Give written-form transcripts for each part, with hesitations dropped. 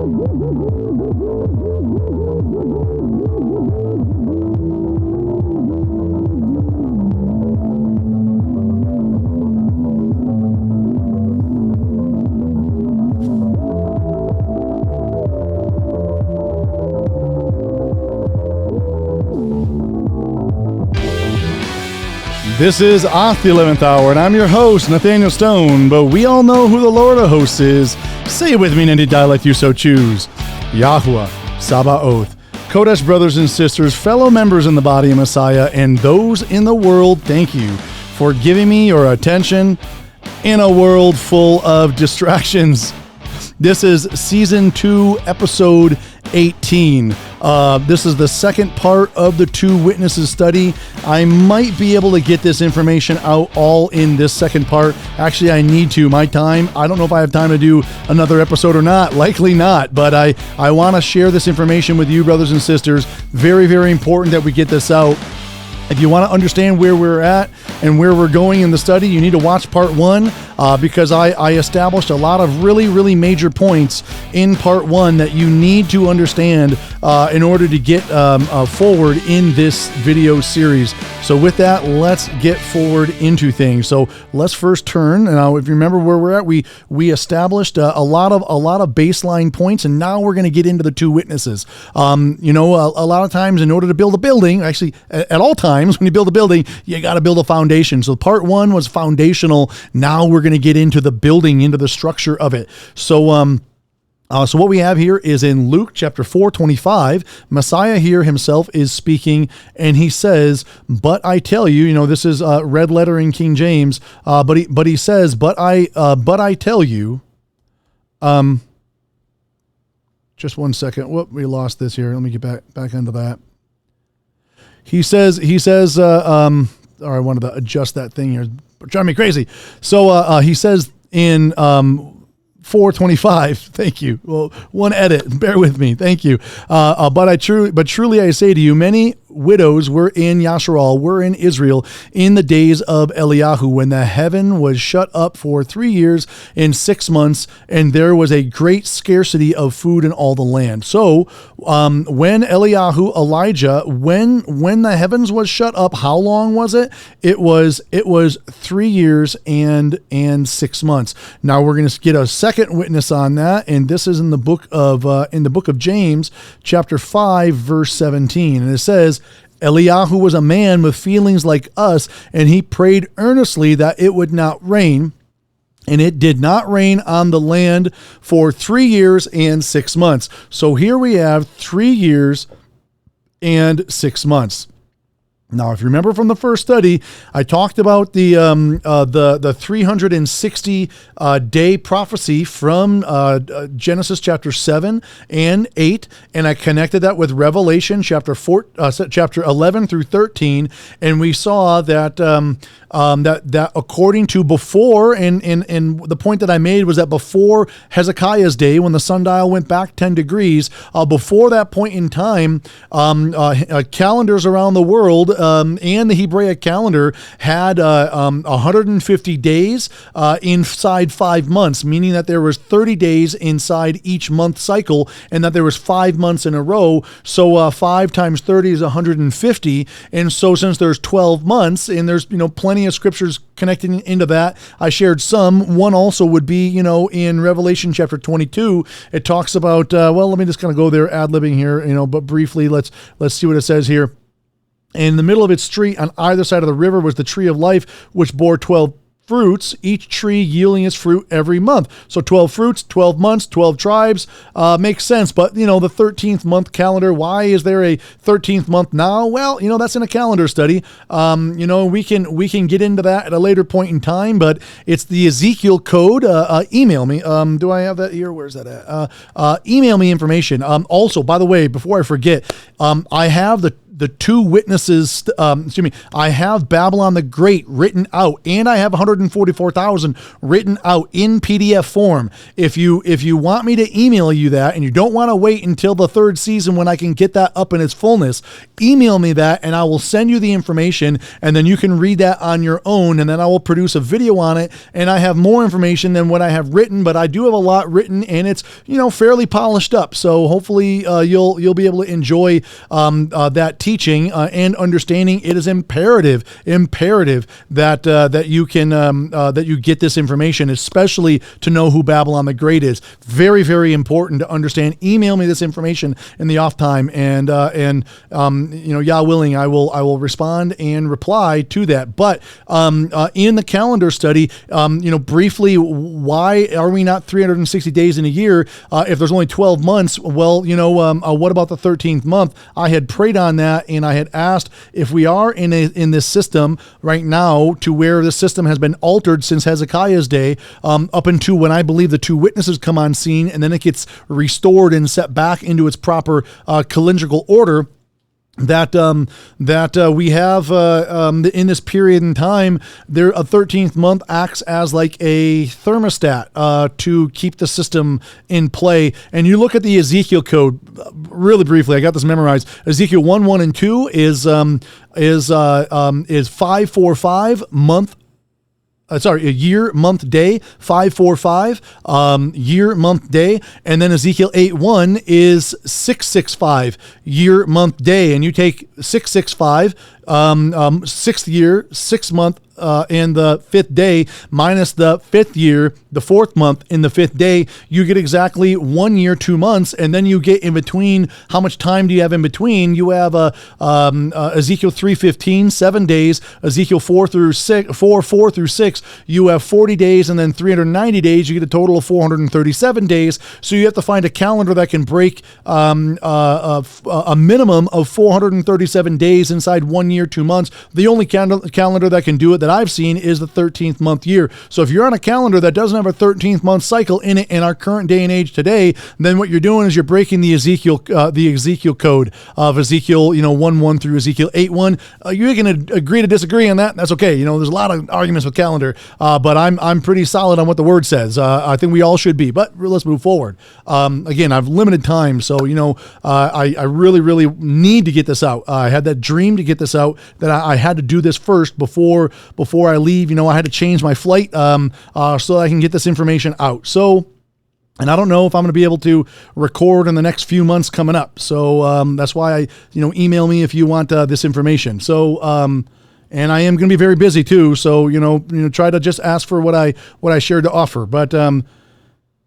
This is Off the 11th Hour, and I'm your host, Nathaniel Stone, but we all know who the Lord of Hosts is. Say it with me in any dialect you so choose. Yahweh, Sabaoth, Kodesh brothers and sisters, fellow members in the body of Messiah, and those in the world, thank you for giving me your attention in a world full of distractions. This is Season 2, Episode 18. This is the second part of the Two Witnesses study. I might be able to get this information out all in this second part. Actually, I need to. My time, I don't know if I have time to do another episode or not. Likely not, but I want to share this information with you, brothers and sisters. Very, very important that we get this out. If you want to understand where we're at and where we're going in the study, you need to watch part 1 because I established a lot of really, really major points in part 1 that you need to understand in order to get forward in this video series. So with that, let's get forward into things. So let's first turn. Now, if you remember where we're at, we established a lot of baseline points, and now we're going to get into the two witnesses. A lot of times in order to build a building, actually at all times when you build a building, you got to build a foundation. So part 1 was foundational. Now we're going to get into the building, into the structure of it. So what we have here is in Luke chapter 4:25, Messiah here himself is speaking, and he says, "But I tell you," this is red letter in King James, but he says, "But I tell you." Just one second. Whoop, we lost this here. Let me get back into that. He says. I wanted to adjust that thing here. It's driving me crazy. So he says in 4:25. Thank you. Well, one edit. Bear with me. Thank you. But truly I say to you, many widows were in Yasharal, were in Israel in the days of Eliyahu, when the heaven was shut up for 3 years and 6 months, and there was a great scarcity of food in all the land. So when Elijah, when the heavens was shut up, how long was it? It was 3 years and 6 months. Now we're going to get a second witness on that, and this is in the book of James, chapter 5, verse 17, and it says, Eliyahu was a man with feelings like us, and he prayed earnestly that it would not rain. And it did not rain on the land for 3 years and 6 months. So here we have 3 years and 6 months. Now, if you remember from the first study, I talked about the 360 day prophecy from Genesis chapter 7 and 8, and I connected that with Revelation chapter 11 through 13, and we saw that that according to before, and the point that I made was that before Hezekiah's day, when the sundial went back 10 degrees, before that point in time, calendars around the world and the Hebraic calendar had 150 days inside 5 months, meaning that there was 30 days inside each month cycle, and that there was 5 months in a row. So 5 times 30 is 150, and so since there's 12 months, and there's plenty of scriptures connecting into that, I shared some. One also would be in Revelation chapter 22. It talks about let me just kind of go there ad-libbing here, but briefly let's see what it says here. In the middle of its street on either side of the river was the tree of life, which bore 12 fruits, each tree yielding its fruit every month. So 12 fruits, 12 months, 12 tribes, makes sense. But, the 13th month calendar, why is there a 13th month now? Well, that's in a calendar study. We can get into that at a later point in time, but it's the Ezekiel code. Email me. Do I have that here? Where's that at? Email me information. Also, by the way, before I forget, I have the two witnesses, I have Babylon the Great written out, and I have 144,000 written out in PDF form. If you want me to email you that, and you don't want to wait until the third season when I can get that up in its fullness, email me that, and I will send you the information, and then you can read that on your own, and then I will produce a video on it, and I have more information than what I have written, but I do have a lot written, and it's fairly polished up. So hopefully you'll be able to enjoy that teaching and understanding. It is imperative that you can that you get this information, especially to know who Babylon the Great is. Very, very important to understand. Email me this information in the off time, and Yah willing, I will respond and reply to that. But in the calendar study, briefly, why are we not 360 days in a year if there's only 12 months? Well, what about the 13th month? I had prayed on that, and I had asked if we are in this system right now, to where the system has been altered since Hezekiah's day, up until when I believe the two witnesses come on scene, and then it gets restored and set back into its proper calendrical order. That we have in this period in time, a 13th month acts as like a thermostat to keep the system in play. And you look at the Ezekiel code really briefly. I got this memorized. Ezekiel 1:1 and 2 is 545 month. A year, month, day, 545, year, month, day. And then Ezekiel 8:1 is 665, year, month, day. And you take 665, sixth year, 6th month, and the 5th day, minus the 5th year, the 4th month, in the 5th day, you get exactly 1 year, 2 months. And then you get in between. How much time do you have in between? You have Ezekiel 3:15, 7 days. Ezekiel 4 through 6, you have 40 days, and then 390 days. You get a total of 437 days. So you have to find a calendar that can break a minimum of 437 days inside 1 year, 2 months. The only calendar that can do it that I've seen is the 13th month year. So if you're on a calendar that doesn't have a 13th month cycle in it in our current day and age today, then what you're doing is you're breaking the Ezekiel code of Ezekiel 1:1 through Ezekiel 8:1. You can agree to disagree on that. That's okay. There's a lot of arguments with calendar, but I'm pretty solid on what the word says. I think we all should be. But let's move forward. Again, I've limited time, so I really need to get this out. I had that dream to get this out, that I had to do this first before I leave. I had to change my flight so that I can get this information out. So, and I don't know if I'm going to be able to record in the next few months coming up. So that's why email me if you want this information. So, and I am going to be very busy too. So, try to just ask for what I shared to offer. But,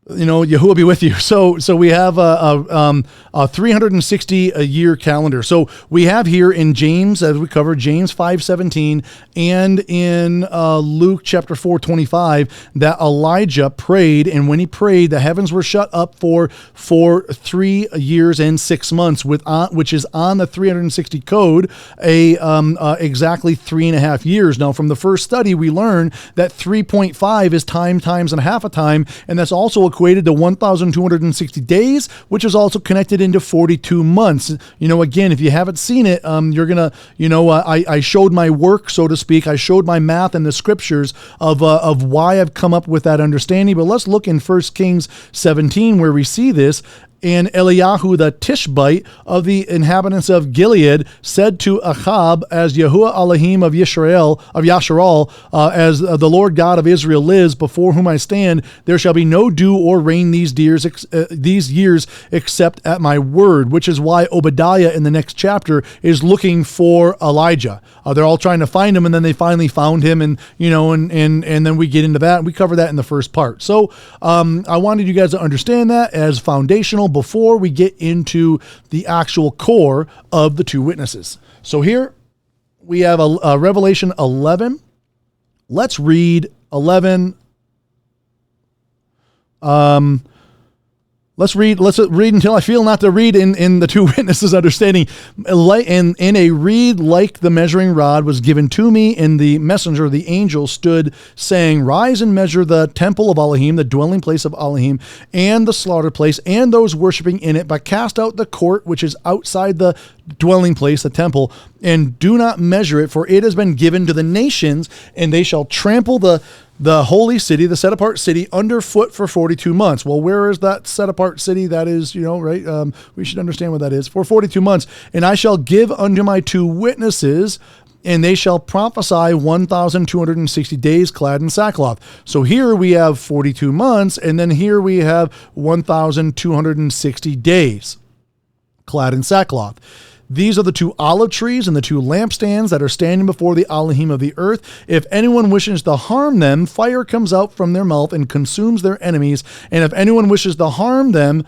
Yahweh be with you. So we have a 360 a year calendar. So we have here in James, as we covered, James 5:17, and in Luke chapter 4:25, that Elijah prayed, and when he prayed, the heavens were shut up for 3 years and 6 months, which is on the 360 code, exactly 3.5 years. Now, from the first study, we learned that 3.5 is time times and a half a time, and that's also equated to 1,260 days, which is also connected into 42 months. Again, if you haven't seen it, you're gonna, I showed my work, so to speak. I showed my math in the scriptures of why I've come up with that understanding. But let's look in 1 Kings 17, where we see this. And Eliyahu the Tishbite of the inhabitants of Gilead said to Ahab, as Yahuwah Elohim of Yisrael, of Yasharal, as the Lord God of Israel lives, before whom I stand, there shall be no dew or rain these years except at my word. Which is why Obadiah in the next chapter is looking for Elijah. They're all trying to find him, and then they finally found him, and then we get into that, and we cover that in the first part. So I wanted you guys to understand that as foundational before we get into the actual core of the two witnesses. So here we have a Revelation 11. Let's read 11. Let's read until I feel not to read in the two witnesses' understanding. In a reed like the measuring rod was given to me, and the messenger, the angel, stood, saying, Rise and measure the temple of Elohim, the dwelling place of Elohim, and the slaughter place, and those worshiping in it, but cast out the court which is outside the dwelling place, the temple, and do not measure it, for it has been given to the nations, and they shall trample the holy city, the set apart city, underfoot for 42 months. Well, where is that set apart city? That is, right? We should understand what that is. For 42 months. And I shall give unto my two witnesses, and they shall prophesy 1,260 days clad in sackcloth. So here we have 42 months, and then here we have 1,260 days clad in sackcloth. These are the two olive trees and the two lampstands that are standing before the Elohim of the earth. If anyone wishes to harm them, fire comes out from their mouth and consumes their enemies. And if anyone wishes to harm them,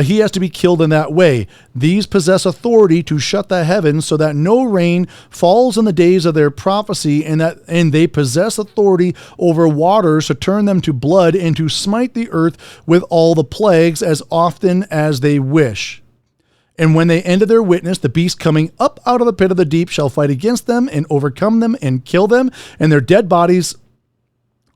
he has to be killed in that way. These possess authority to shut the heavens so that no rain falls in the days of their prophecy, and they possess authority over waters to turn them to blood and to smite the earth with all the plagues as often as they wish. And when they ended their witness, the beast coming up out of the pit of the deep shall fight against them and overcome them and kill them, and their dead bodies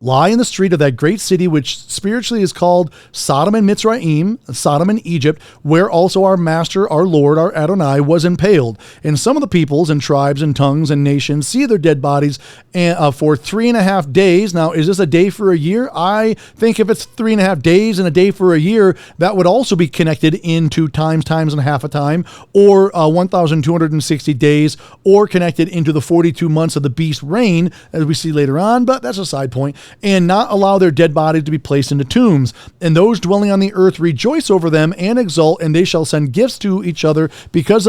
lie in the street of that great city, which spiritually is called Sodom and Mitzrayim, Sodom and Egypt, where also our master, our Lord, our Adonai was impaled. And some of the peoples and tribes and tongues and nations see their dead bodies for 3.5 days. Now, is this a day for a year? I think if it's 3.5 days and a day for a year, that would also be connected into times and half a time, or 1,260 days, or connected into the 42 months of the beast's reign, as we see later on, but that's a side point. And not allow their dead bodies to be placed into tombs. And those dwelling on the earth rejoice over them and exult, and they shall send gifts to each other because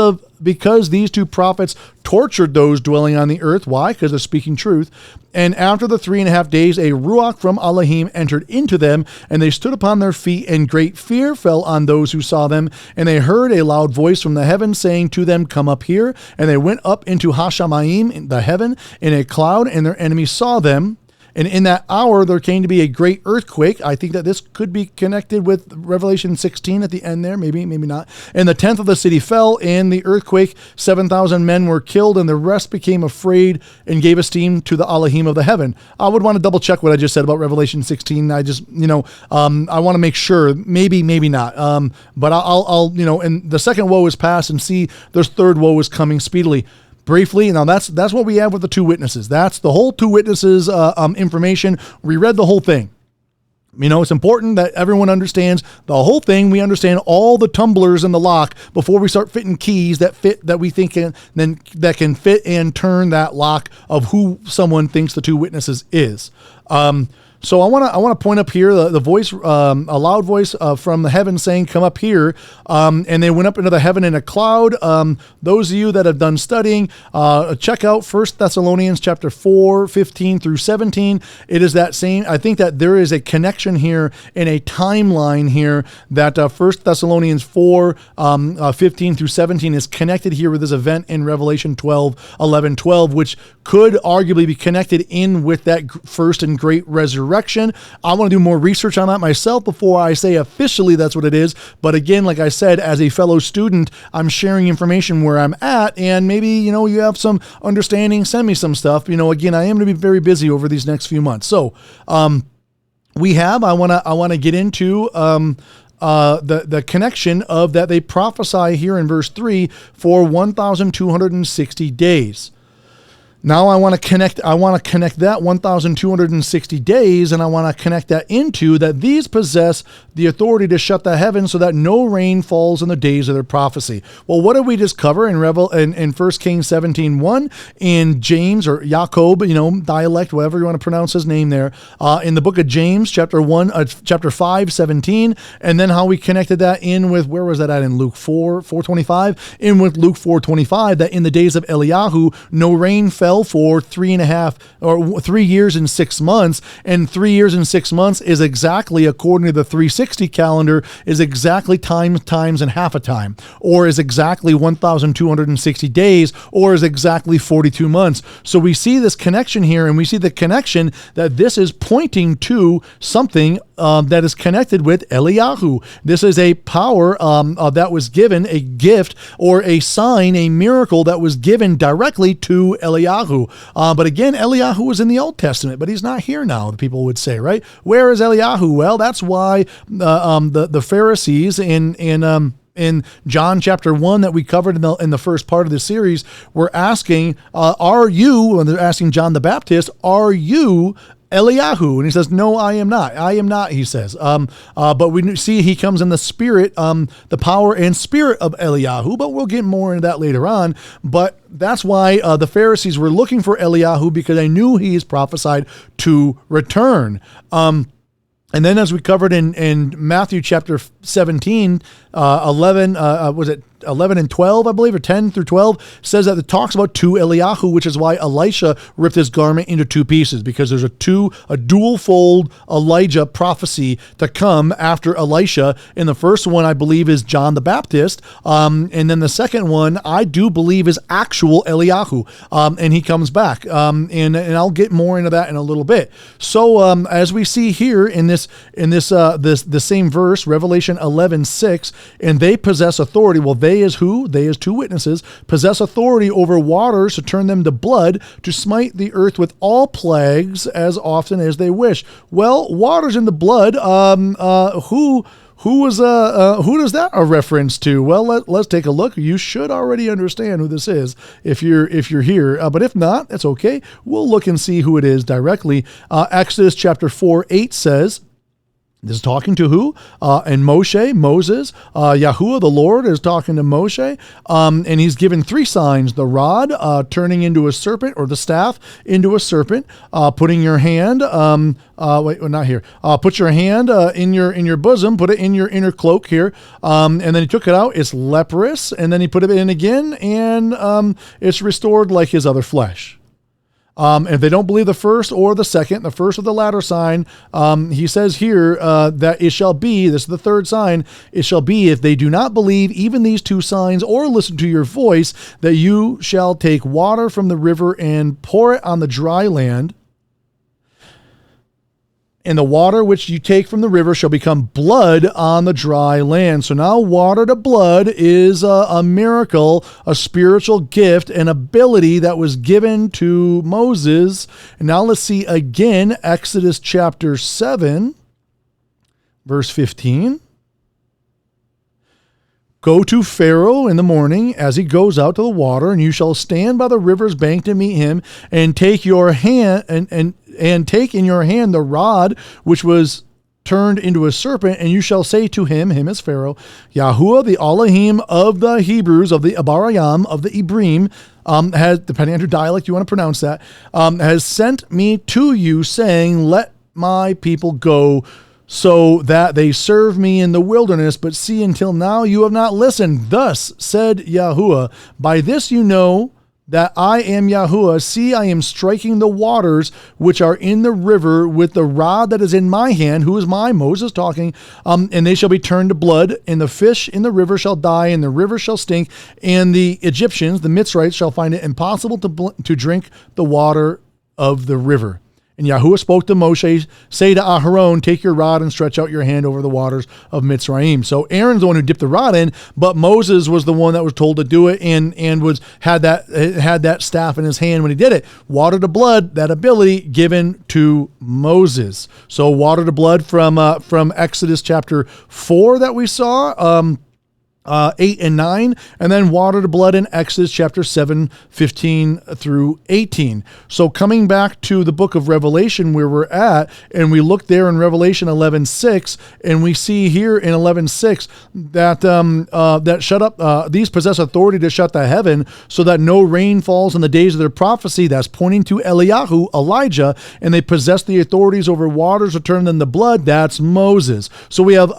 these two prophets tortured those dwelling on the earth. Why? Because they're speaking truth. And after the 3.5 days, a ruach from Elohim entered into them, and they stood upon their feet, and great fear fell on those who saw them. And they heard a loud voice from the heavens saying to them, Come up here. And they went up into Hashamayim, the heaven, in a cloud, and their enemies saw them. And in that hour, there came to be a great earthquake. I think that this could be connected with Revelation 16 at the end there. Maybe not. And the 10th of the city fell in the earthquake. 7,000 men were killed, and the rest became afraid and gave esteem to the Elohim of the heaven. I would want to double check what I just said about Revelation 16. I just, I want to make sure. Maybe not. But I'll, and the second woe is past, and see, there's third woe is coming speedily. Briefly, now that's what we have with the two witnesses. That's the whole two witnesses information. We read the whole thing. It's important that everyone understands the whole thing. We understand all the tumblers in the lock before we start fitting keys that we think that can fit and turn that lock of who someone thinks the two witnesses is. So I want to point up here the voice, a loud voice from the heaven saying, "Come up here," and they went up into the heaven in a cloud. Those of you that have done studying, check out 1 Thessalonians chapter 4, 15 through 17. It is that same. I think that there is a connection here in a timeline here that 1 Thessalonians 4, 15 through 17 is connected here with this event in Revelation 11, 12, which could arguably be connected in with that first and great resurrection. I want to do more research on that myself before I say officially that's what it is. But again, like I said, as a fellow student, I'm sharing information where I'm at, and maybe, you have some understanding, send me some stuff. Again, I am going to be very busy over these next few months. So, I want to get into, the connection of that they prophesy here in verse 3 for 1,260 days. Now I want to connect that 1,260 days, and I want to connect that into that these possess the authority to shut the heavens so that no rain falls in the days of their prophecy. Well, what did we just cover in 1 Kings 17:1, in James or Jacob, dialect, whatever you want to pronounce his name there, in the book of James, chapter 5:17, and then how we connected that in with, where was that at, in Luke 4:25, in with Luke 4:25, that in the days of Eliyahu, no rain fell well for 3 years and 6 months. And 3 years and 6 months is exactly, according to the 360 calendar, is exactly times and half a time, or is exactly 1,260 days, or is exactly 42 months. So we see this connection here, and we see the connection that this is pointing to something that is connected with Eliyahu. This is a power that was given, a gift or a sign, a miracle that was given directly to Eliyahu. But again, Eliyahu was in the Old Testament, but he's not here now, the people would say, right? Where is Eliyahu? Well, that's why the Pharisees in John chapter 1 that we covered in the first part of the series were asking, are you, when they're asking John the Baptist, are you Eliyahu? And he says, no, I am not. I am not, he says. But we see he comes in the spirit, the power and spirit of Eliyahu, but we'll get more into that later on. But that's why the Pharisees were looking for Eliyahu, because they knew he is prophesied to return. And then, as we covered in Matthew chapter 17, 11 and 12, I believe, or 10 through 12, says that it talks about two Eliyahu, which is why Elisha ripped his garment into two pieces, because there's a dual-fold Elijah prophecy to come after Elisha. And the first one, I believe, is John the Baptist. And then the second one, I do believe, is actual Eliyahu. And he comes back. And I'll get more into that in a little bit. So as we see here in the same verse, Revelation 11:6, and they possess authority. Well, they is who? They as two witnesses possess authority over waters to turn them to blood, to smite the earth with all plagues as often as they wish. Well, waters in the blood. Who does that a reference to? Well, let's take a look. You should already understand who this is if you're here. But if not, that's okay. We'll look and see who it is directly. Exodus chapter 4:8 says, this is talking to who? And Moses, Yahuwah, the Lord, is talking to Moshe, and he's given three signs: the rod turning into a serpent, or the staff into a serpent, putting your hand, not here, put your hand in your bosom, put it in your inner cloak here, and then he took it out, it's leprous, and then he put it in again, and it's restored like his other flesh. If they don't believe the first or the second, the first or the latter sign, he says here that it shall be, this is the third sign, it shall be, if they do not believe even these two signs or listen to your voice, that you shall take water from the river and pour it on the dry land. And the water which you take from the river shall become blood on the dry land. So now water to blood is a miracle, a spiritual gift, an ability that was given to Moses. And now let's see again, Exodus chapter 7, verse 15. Go to Pharaoh in the morning as he goes out to the water, and you shall stand by the river's bank to meet him, and take your hand and take in your hand the rod which was turned into a serpent, and you shall say to him as Pharaoh, Yahuwah, the Elohim of the Hebrews, of the Abarayam, of the Ibrim, has, depending on your dialect you want to pronounce that, has sent me to you, saying, let my people go, so that they serve me in the wilderness. But see, until now you have not listened. Thus said Yahuwah, by this you know that I am Yahuwah. See, I am striking the waters which are in the river with the rod that is in my hand. Who is Moses talking? And they shall be turned to blood, and the fish in the river shall die, and the river shall stink, and the Egyptians, the Mitzrites, shall find it impossible to drink the water of the river. And Yahuwah spoke to Moshe, say to Aharon, take your rod and stretch out your hand over the waters of Mitzrayim. So Aaron's the one who dipped the rod in, but Moses was the one that was told to do it, and had that staff in his hand when he did it. Water to blood, that ability given to Moses. So water to blood from Exodus chapter 4 that we saw. 8 and 9, and then water to blood in Exodus chapter 7, 15 through 18. So coming back to the book of Revelation where we're at, and we look there in Revelation 11:6, and we see here in 11:6 that shut up, these possess authority to shut the heaven so that no rain falls in the days of their prophecy. That's pointing to Eliyahu, Elijah, and they possess the authorities over waters to turn them to blood. That's Moses. So we have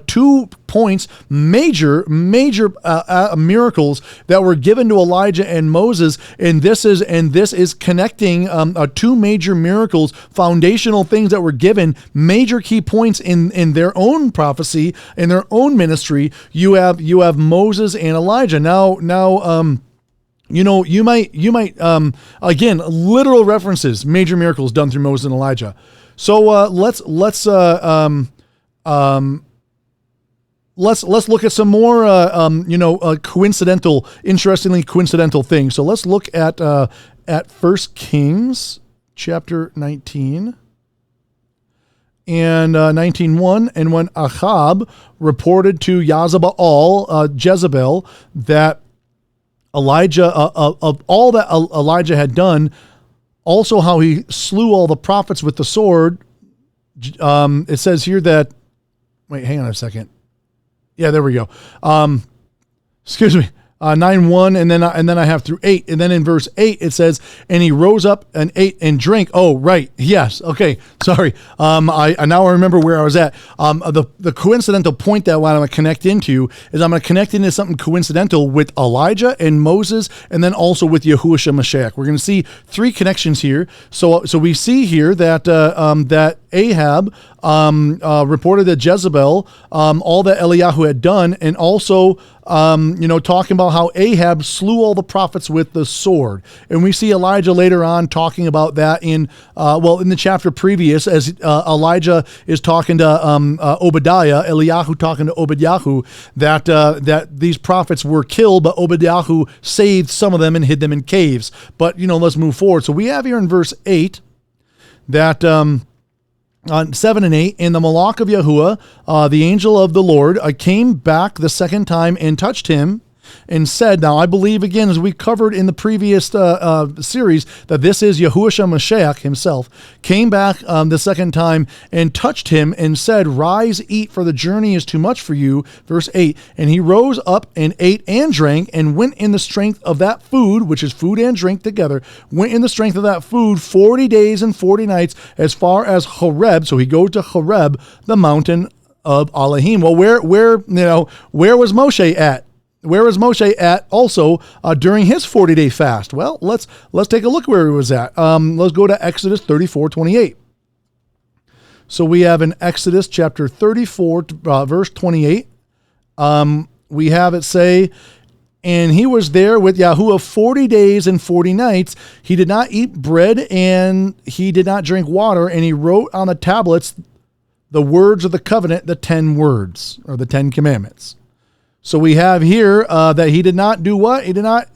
two points, major miracles that were given to Elijah and Moses, and this is connecting two major miracles, foundational things that were given, major key points in their own prophecy, in their own ministry. You have Moses and Elijah. Now, you might again, literal references, major miracles done through Moses and Elijah. So let's look at some more interestingly coincidental things. So let's look at 1 Kings chapter 19. And 19:1, and when Ahab reported to Jezebel that Elijah, of all that Elijah had done, also how he slew all the prophets with the sword, it says here that, wait, hang on a second. Yeah, there we go. Excuse me. 9:1, and then I have through 8, and then in verse 8 it says, and he rose up and ate and drank. Oh, right, yes, okay, sorry. I now remember where I was at. The coincidental point that what I'm going to connect into is I'm going to connect into something coincidental with Elijah and Moses, and then also with Yahusha Mashiach. We're going to see three connections here. So we see here that that Ahab reported to Jezebel all that Eliyahu had done, and also talking about how Ahab slew all the prophets with the sword. And we see Elijah later on talking about that in the chapter previous, as Elijah is talking to Obadiah, Eliyahu talking to Obadiah, that these prophets were killed, but Obadiah saved some of them and hid them in caves. But let's move forward. So we have here in verse 8 that on 7 and 8, and the Malach of Yahweh, the angel of the Lord, came back the second time and touched him and said, now I believe, again, as we covered in the previous series, that this is Yahusha Mashiach himself, came back the second time and touched him and said, rise, eat, for the journey is too much for you. Verse 8, and he rose up and ate and drank and went in the strength of that food, which is food and drink together, went in the strength of that food 40 days and 40 nights as far as Horeb. So he goes to Horeb, the mountain of Elohim. Well, where was Moshe at? Where was Moshe at also during his 40-day fast? Well, let's take a look where he was at. Let's go to Exodus 34:28. So we have in Exodus chapter 34, verse 28, we have it say, and he was there with Yahuwah 40 days and 40 nights. He did not eat bread and he did not drink water, and he wrote on the tablets the words of the covenant, the 10 words, or the 10 commandments. So we have here that he did not do what? He did not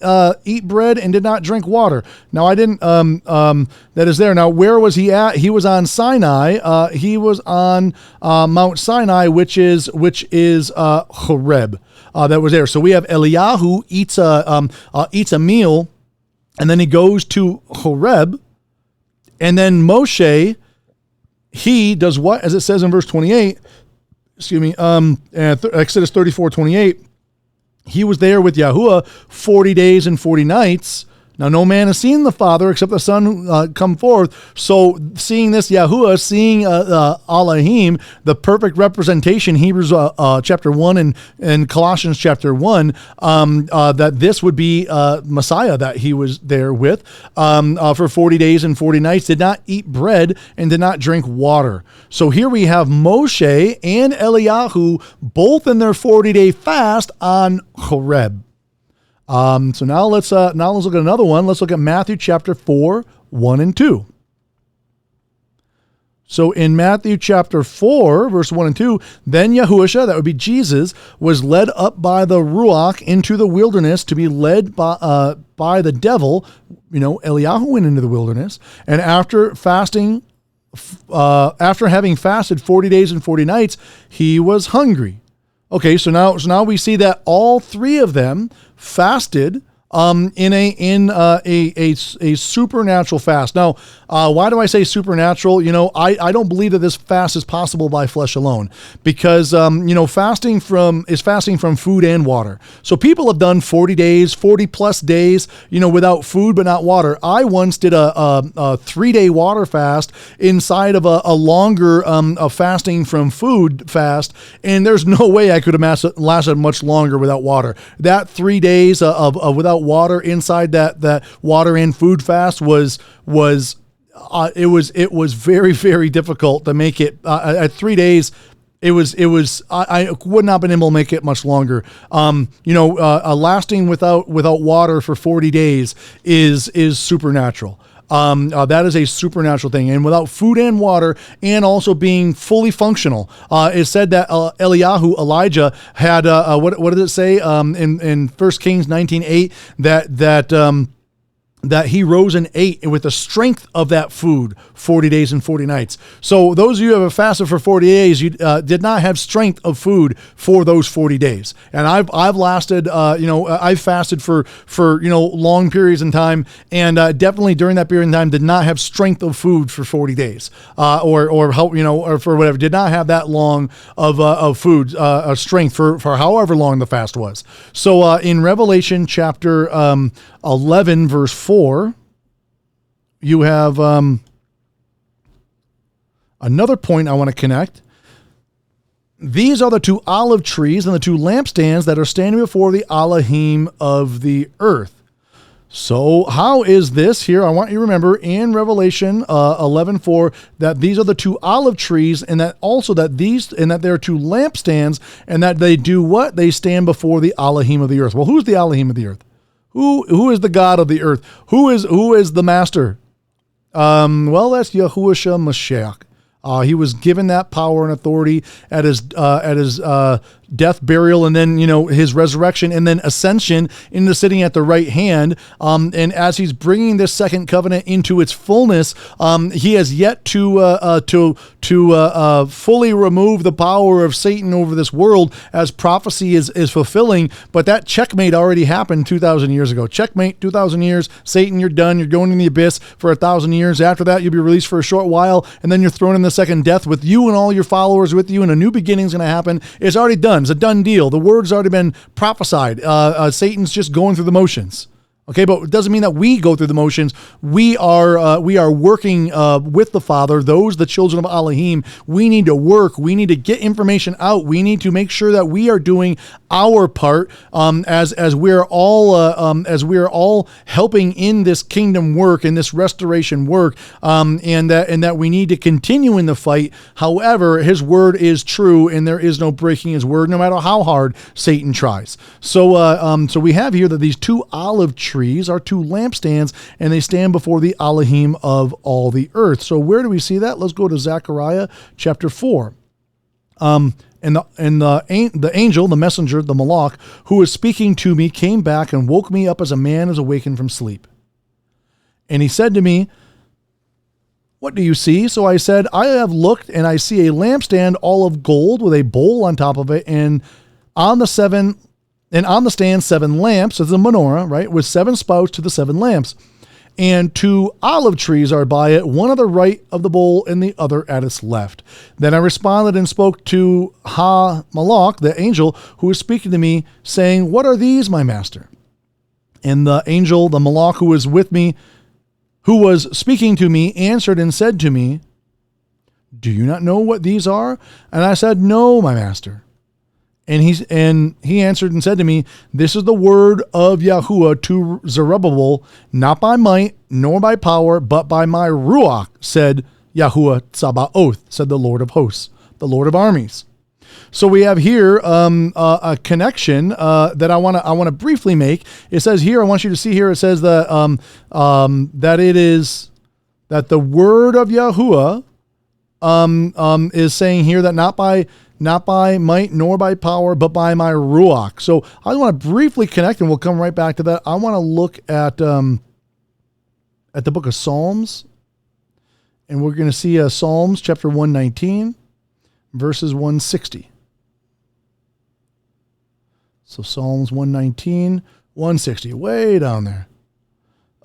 eat bread and did not drink water. Now I didn't, that is there. Now where was he at? He was on Sinai. He was on Mount Sinai, which is Horeb. That was there. So we have Eliyahu eats a meal, and then he goes to Horeb, and then Moshe, he does what? As it says in verse 28, Exodus 34:28, he was there with Yahuwah 40 days and 40 nights. Now, no man has seen the Father except the Son come forth. So seeing this Yahuwah, seeing Elohim, the perfect representation, Hebrews chapter 1 and Colossians chapter 1, that this would be Messiah that he was there with for 40 days and 40 nights, did not eat bread and did not drink water. So here we have Moshe and Eliyahu both in their 40-day fast on Horeb. So now let's look at another one. Let's look at Matthew chapter 4, 1 and 2. So in Matthew chapter 4, verse 1 and 2, then Yahusha, that would be Jesus, was led up by the Ruach into the wilderness to be led by the devil. Eliyahu went into the wilderness, and after having fasted 40 days and 40 nights, he was hungry. Okay, so now we see that all three of them fasted in a supernatural fast. Now, why do I say supernatural? I don't believe that this fast is possible by flesh alone, because fasting from food and water. So people have done 40 days, 40 plus days, without food but not water. I once did a 3-day water fast inside of a longer a fasting from food fast, and there's no way I could have lasted much longer without water. That 3 days of without water inside that water and food fast was very, very difficult to make it at 3 days. I would not have been able to make it much longer. Lasting without water for 40 days is supernatural. That is a supernatural thing. And without food and water, and also being fully functional, it said that Elijah had, what did it say in 1 Kings 19:8, that he rose and ate with the strength of that food 40 days and 40 nights. So those of you who have fasted for 40 days, you did not have strength of food for those 40 days. And I've lasted, I've fasted for long periods in time, and definitely during that period in time did not have strength of food for 40 days, or for whatever, did not have that long of food, strength for however long the fast was. So in Revelation chapter 11 verse 4, you have another point I want to connect. These are the 2 olive trees and the 2 lampstands that are standing before the Elohim of the earth. So how is this here? I want you to remember in Revelation 11:4 that these are the 2 olive trees, and that also that there are 2 lampstands, and that they do what? They stand before the Elohim of the earth. Well, who's the Elohim of the earth? Who is the God of the earth? Who is the master? Well, that's Yahusha Mashiach. He was given that power and authority at his death, burial, and then his resurrection, and then ascension into sitting at the right hand. And as he's bringing this second covenant into its fullness, he has yet to fully remove the power of Satan over this world, as prophecy is fulfilling. But that checkmate already happened 2,000 years ago. Checkmate, 2,000 years. Satan, you're done. You're going in the abyss for 1,000 years. After that, you'll be released for a short while, and then you're thrown in the second death with you and all your followers with you, and a new beginning is going to happen. It's already done. It's a done deal. The word's already been prophesied. Satan's just going through the motions. Okay, but it doesn't mean that we go through the motions. We are working with the Father. Those, the children of Elohim, we need to work. We need to get information out. We need to make sure that we are doing our part as we are all helping in this kingdom work, in this restoration work, and that we need to continue in the fight. However, His word is true, and there is no breaking His word, no matter how hard Satan tries. So we have here that these 2 olive trees are 2 lampstands, and they stand before the Elohim of all the earth. So where do we see that? Let's go to Zechariah chapter 4. And the angel, the messenger, the malach, who was speaking to me, came back and woke me up as a man is awakened from sleep. And he said to me, "What do you see?" So I said, "I have looked, and I see a lampstand all of gold with a bowl on top of it, and on the stand 7 lamps," as a menorah, right, with 7 spouts to the 7 lamps. "And 2 olive trees are by it, one on the right of the bowl and the other at its left." Then I responded and spoke to Malach, the angel who was speaking to me, saying, "What are these, my master?" And the angel, the Malach who was with me, who was speaking to me, answered and said to me, "Do you not know what these are?" And I said, "No, my master." And he answered and said to me, "This is the word of Yahuwah to Zerubbabel, not by might nor by power, but by my ruach, said Yahuwah Tsabaoth, said the Lord of hosts, the Lord of armies." So we have here a connection that I want to briefly make. It says here, I want you to see here, it says that that it is that the word of Yahuwah is saying here that not by might nor by power, but by my ruach. So I want to briefly connect, and we'll come right back to that. I want to look at the book of Psalms, and we're going to see Psalms chapter 119, verses 160. So Psalms 119, 160, way down there.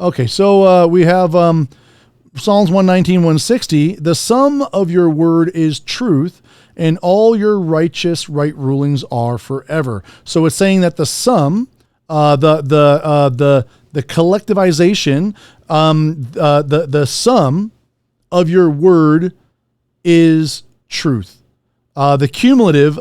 Okay, so we have Psalms 119, 160. The sum of your word is truth, and all your righteous right rulings are forever. So it's saying that the sum, the collectivization, the sum of your word is truth. The cumulative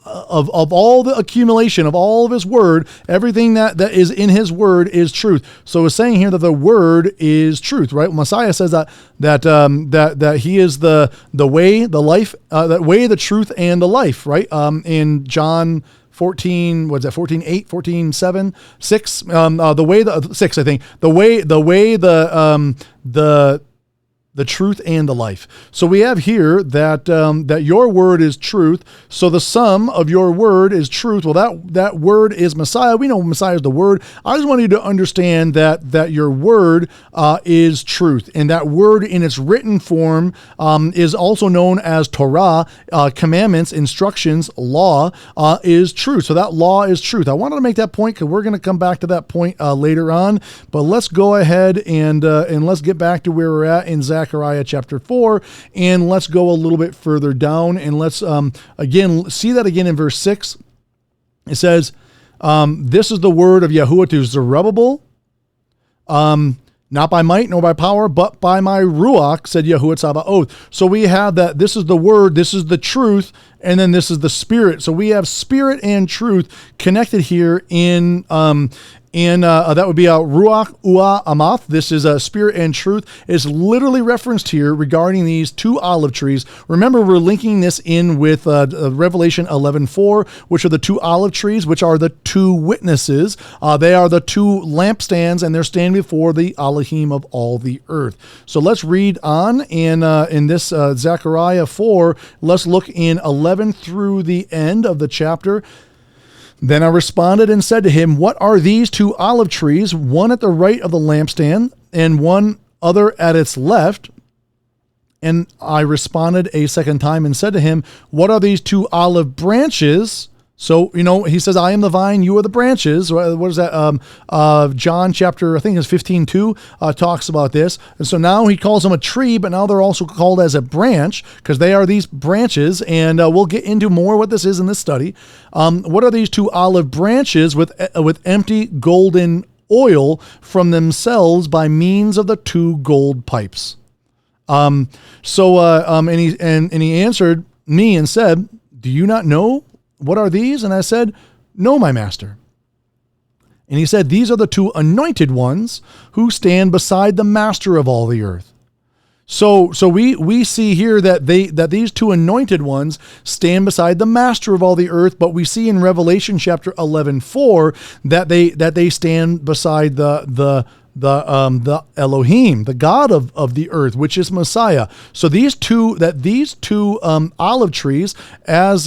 of all the accumulation of all of his word, everything that is in his word is truth. So it's saying here that the word is truth, right? Messiah says that he is the way, the life, the way, the truth, and the life, right? In John 14, what's that? 14, 8, 14, 7, 6, the way, the 6, I think, the way, the truth and the life. So we have here that that your word is truth. So the sum of your word is truth. Well, that word is Messiah. We know Messiah is the word. I just want you to understand that your word is truth, and that word in its written form is also known as Torah, commandments, instructions, law is truth. So that law is truth. I wanted to make that point because we're going to come back to that point later on. But let's go ahead and let's get back to where we're at in Zechariah chapter 4, and let's go a little bit further down, and let's again see that again in verse 6. It says, this is the word of Yahuwah to Zerubbabel, not by might nor by power, but by my Ruach, said Yahuwah Tsabaoth. So we have that this is the word, this is the truth, and then this is the spirit. So we have spirit and truth connected here in that would be a Ruach Ua Amath. This is a spirit and truth. It's literally referenced here regarding these two olive trees. Remember, we're linking this in with Revelation 11:4, which are the two olive trees, which are the two witnesses. They are the two lampstands, and they're standing before the Elohim of all the earth. So let's read on in this Zechariah 4. Let's look in 11 through the end of the chapter. Then I responded and said to him, what are these two olive trees, one at the right of the lampstand and one other at its left? And I responded a second time and said to him, what are these two olive branches? So, he says, I am the vine, you are the branches. What is that? John chapter, I think it's 15:2, talks about this. And so now he calls them a tree, but now they're also called as a branch because they are these branches. And we'll get into more what this is in this study. What are these two olive branches with empty golden oil from themselves by means of the two gold pipes? And he answered me and said, do you not know? What are these? And I said, no, my master. And he said, these are the two anointed ones who stand beside the master of all the earth. So we see here that these two anointed ones stand beside the master of all the earth, but we see in Revelation chapter 11:4 that they stand beside the Elohim, the God of the earth, which is Messiah. So these two olive trees, as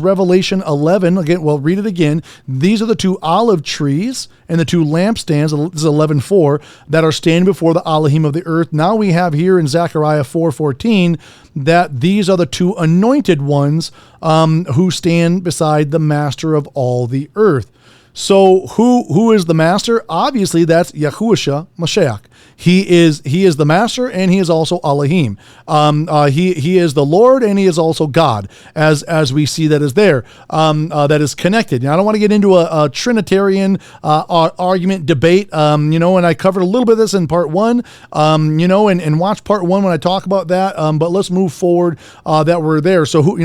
Revelation 11 again, well, read it again. These are the two olive trees and the two lampstands. This is 11:4 that are standing before the Elohim of the earth. Now we have here in Zechariah 4:14 that these are the two anointed ones who stand beside the master of all the earth. So who is the master? Obviously, that's Yahusha Mashiach. He is the master, and he is also Elohim. He is the Lord, and he is also God, as we see that is there, that is connected. Now, I don't want to get into a Trinitarian argument debate, and I covered a little bit of this in part 1, and watch part 1 when I talk about that. But let's move forward that we're there. So who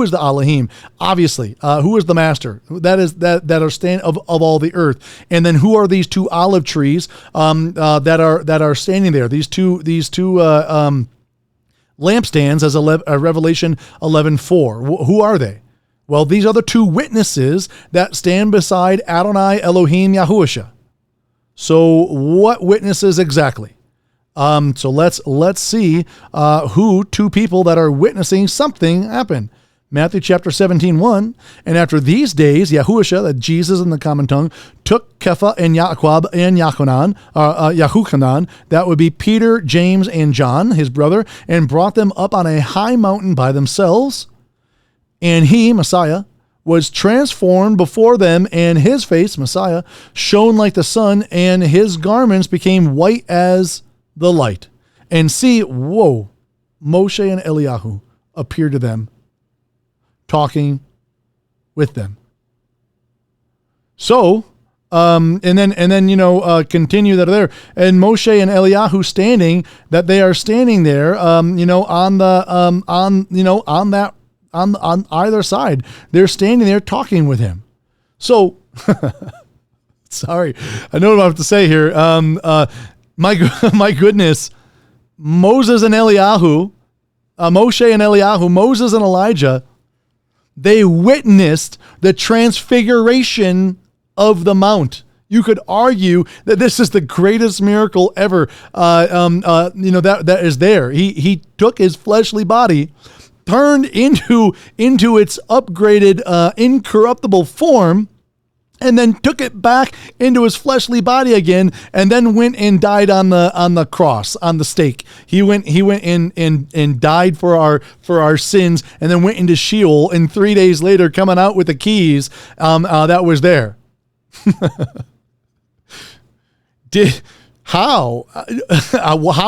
is the Elohim? Obviously, who is the master? That are standing of all the earth, and then who are these two olive trees that are standing there? These two lampstands, as Revelation 11:4. Who are they? Well, these are the two witnesses that stand beside Adonai Elohim Yahusha. So what witnesses exactly? So let's see who two people that are witnessing something happen. Matthew chapter 17:1, and after these days, Yahusha, that Jesus in the common tongue, took Kepha and Yaquab and Yahuchanan, that would be Peter, James, and John, his brother, and brought them up on a high mountain by themselves. And he, Messiah, was transformed before them, and his face, Messiah, shone like the sun, and his garments became white as the light. And see, whoa, Moshe and Eliyahu appeared to them, talking with them. So, and then continue that there, and Moshe and Eliyahu standing, that they are standing there, on either side. They're standing there talking with him. So, sorry, I know what I have to say here. My goodness, Moses and Eliyahu, Moshe and Eliyahu, Moses and Elijah, they witnessed the transfiguration of the mount. You could argue that this is the greatest miracle ever. That is there. He took his fleshly body, turned into its upgraded, incorruptible form, and then took it back into his fleshly body again, and then went and died on the cross, on the stake. He went and died for our sins, and then went into Sheol, and 3 days later coming out with the keys that was there. How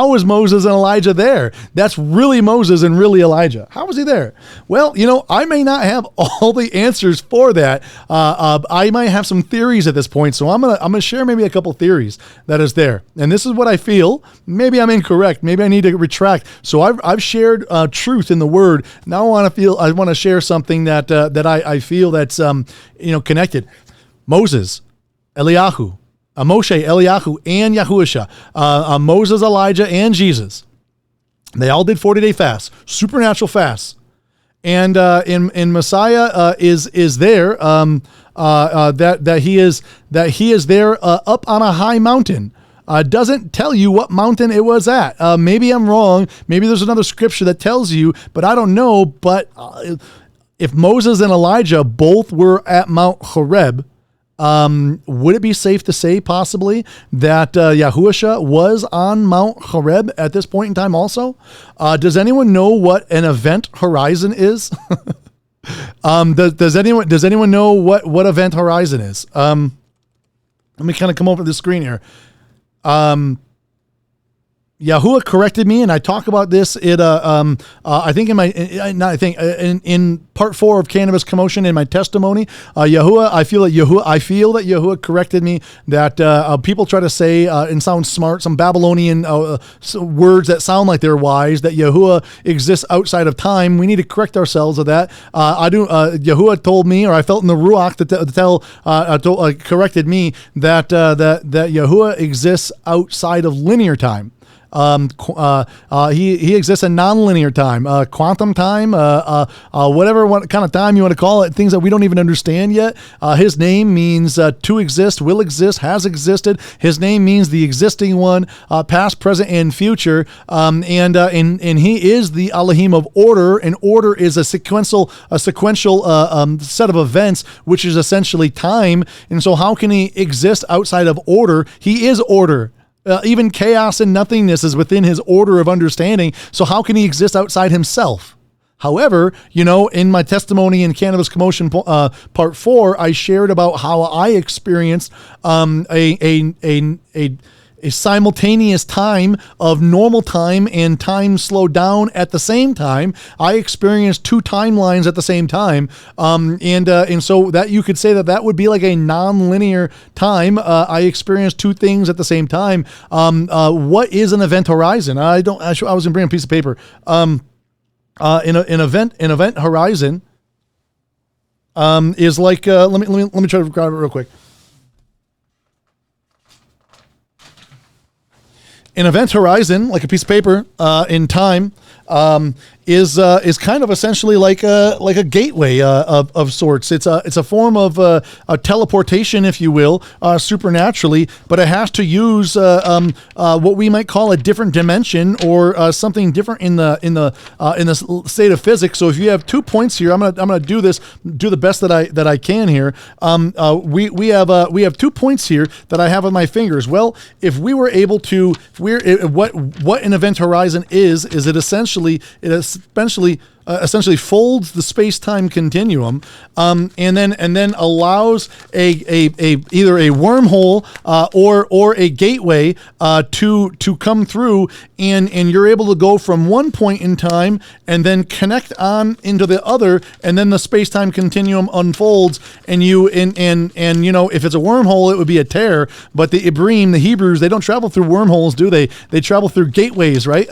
was Moses and Elijah there? That's really Moses and really Elijah. How was he there? Well, I may not have all the answers for that. I might have some theories at this point, so I'm gonna share maybe a couple theories that is there. And this is what I feel. Maybe I'm incorrect. Maybe I need to retract. So I've shared truth in the Word. Now I want to share something that I feel that's connected. Moses, Eliyahu. Moshe, Eliyahu, and Yahusha, Moses, Elijah, and Jesus. They all did 40-day fasts, supernatural fasts. And in Messiah is there that he is there up on a high mountain. Doesn't tell you what mountain it was at. Maybe I'm wrong. Maybe there's another scripture that tells you, but I don't know. But if Moses and Elijah both were at Mount Horeb, would it be safe to say possibly that Yahusha was on Mount Horeb at this point in time also? Does anyone know what an event horizon is? Does anyone know what event horizon is? Let me kind of come over the screen here. Yahuwah corrected me, and I talk about this in part 4 of Cannabis Commotion in my testimony. I feel that Yahuwah corrected me that people try to say and sound smart, some Babylonian words that sound like they're wise, that Yahuwah exists outside of time. We need to correct ourselves of that. Yahuwah told me, or I felt in the Ruach corrected me that Yahuwah exists outside of linear time. He exists in non-linear time, quantum time, what kind of time you want to call it, things that we don't even understand yet. His name means to exist, will exist, has existed. His name means the existing one, past, present, and future. And he is the Elohim of order, and order is a sequential set of events, which is essentially time. And so how can he exist outside of order? He is order. Even chaos and nothingness is within his order of understanding. So how can he exist outside himself? However, in my testimony in Cannabis Commotion part 4, I shared about how I experienced a simultaneous time of normal time and time slowed down at the same time. I experienced 2 timelines at the same time. And so that you could say that would be like a non-linear time. I experienced 2 things at the same time. What is an event horizon? I was going to bring a piece of paper. An event horizon is like, let me try to grab it real quick. An event horizon, like a piece of paper in time, is kind of essentially like a gateway of sorts. It's a form of a teleportation, if you will, supernaturally, but it has to use what we might call a different dimension or something different in the state of physics. So if you have 2 points here, I'm gonna do the best that I can here. We have 2 points here that I have on my fingers. Well, if we were able to, what an event horizon is it essentially essentially folds the space-time continuum, and then allows either a wormhole or a gateway to come through, and you're able to go from one point in time and then connect on into the other, and then the space-time continuum unfolds, and if it's a wormhole, it would be a tear, but the Ibrim, the Hebrews, they don't travel through wormholes, do they? They travel through gateways, right?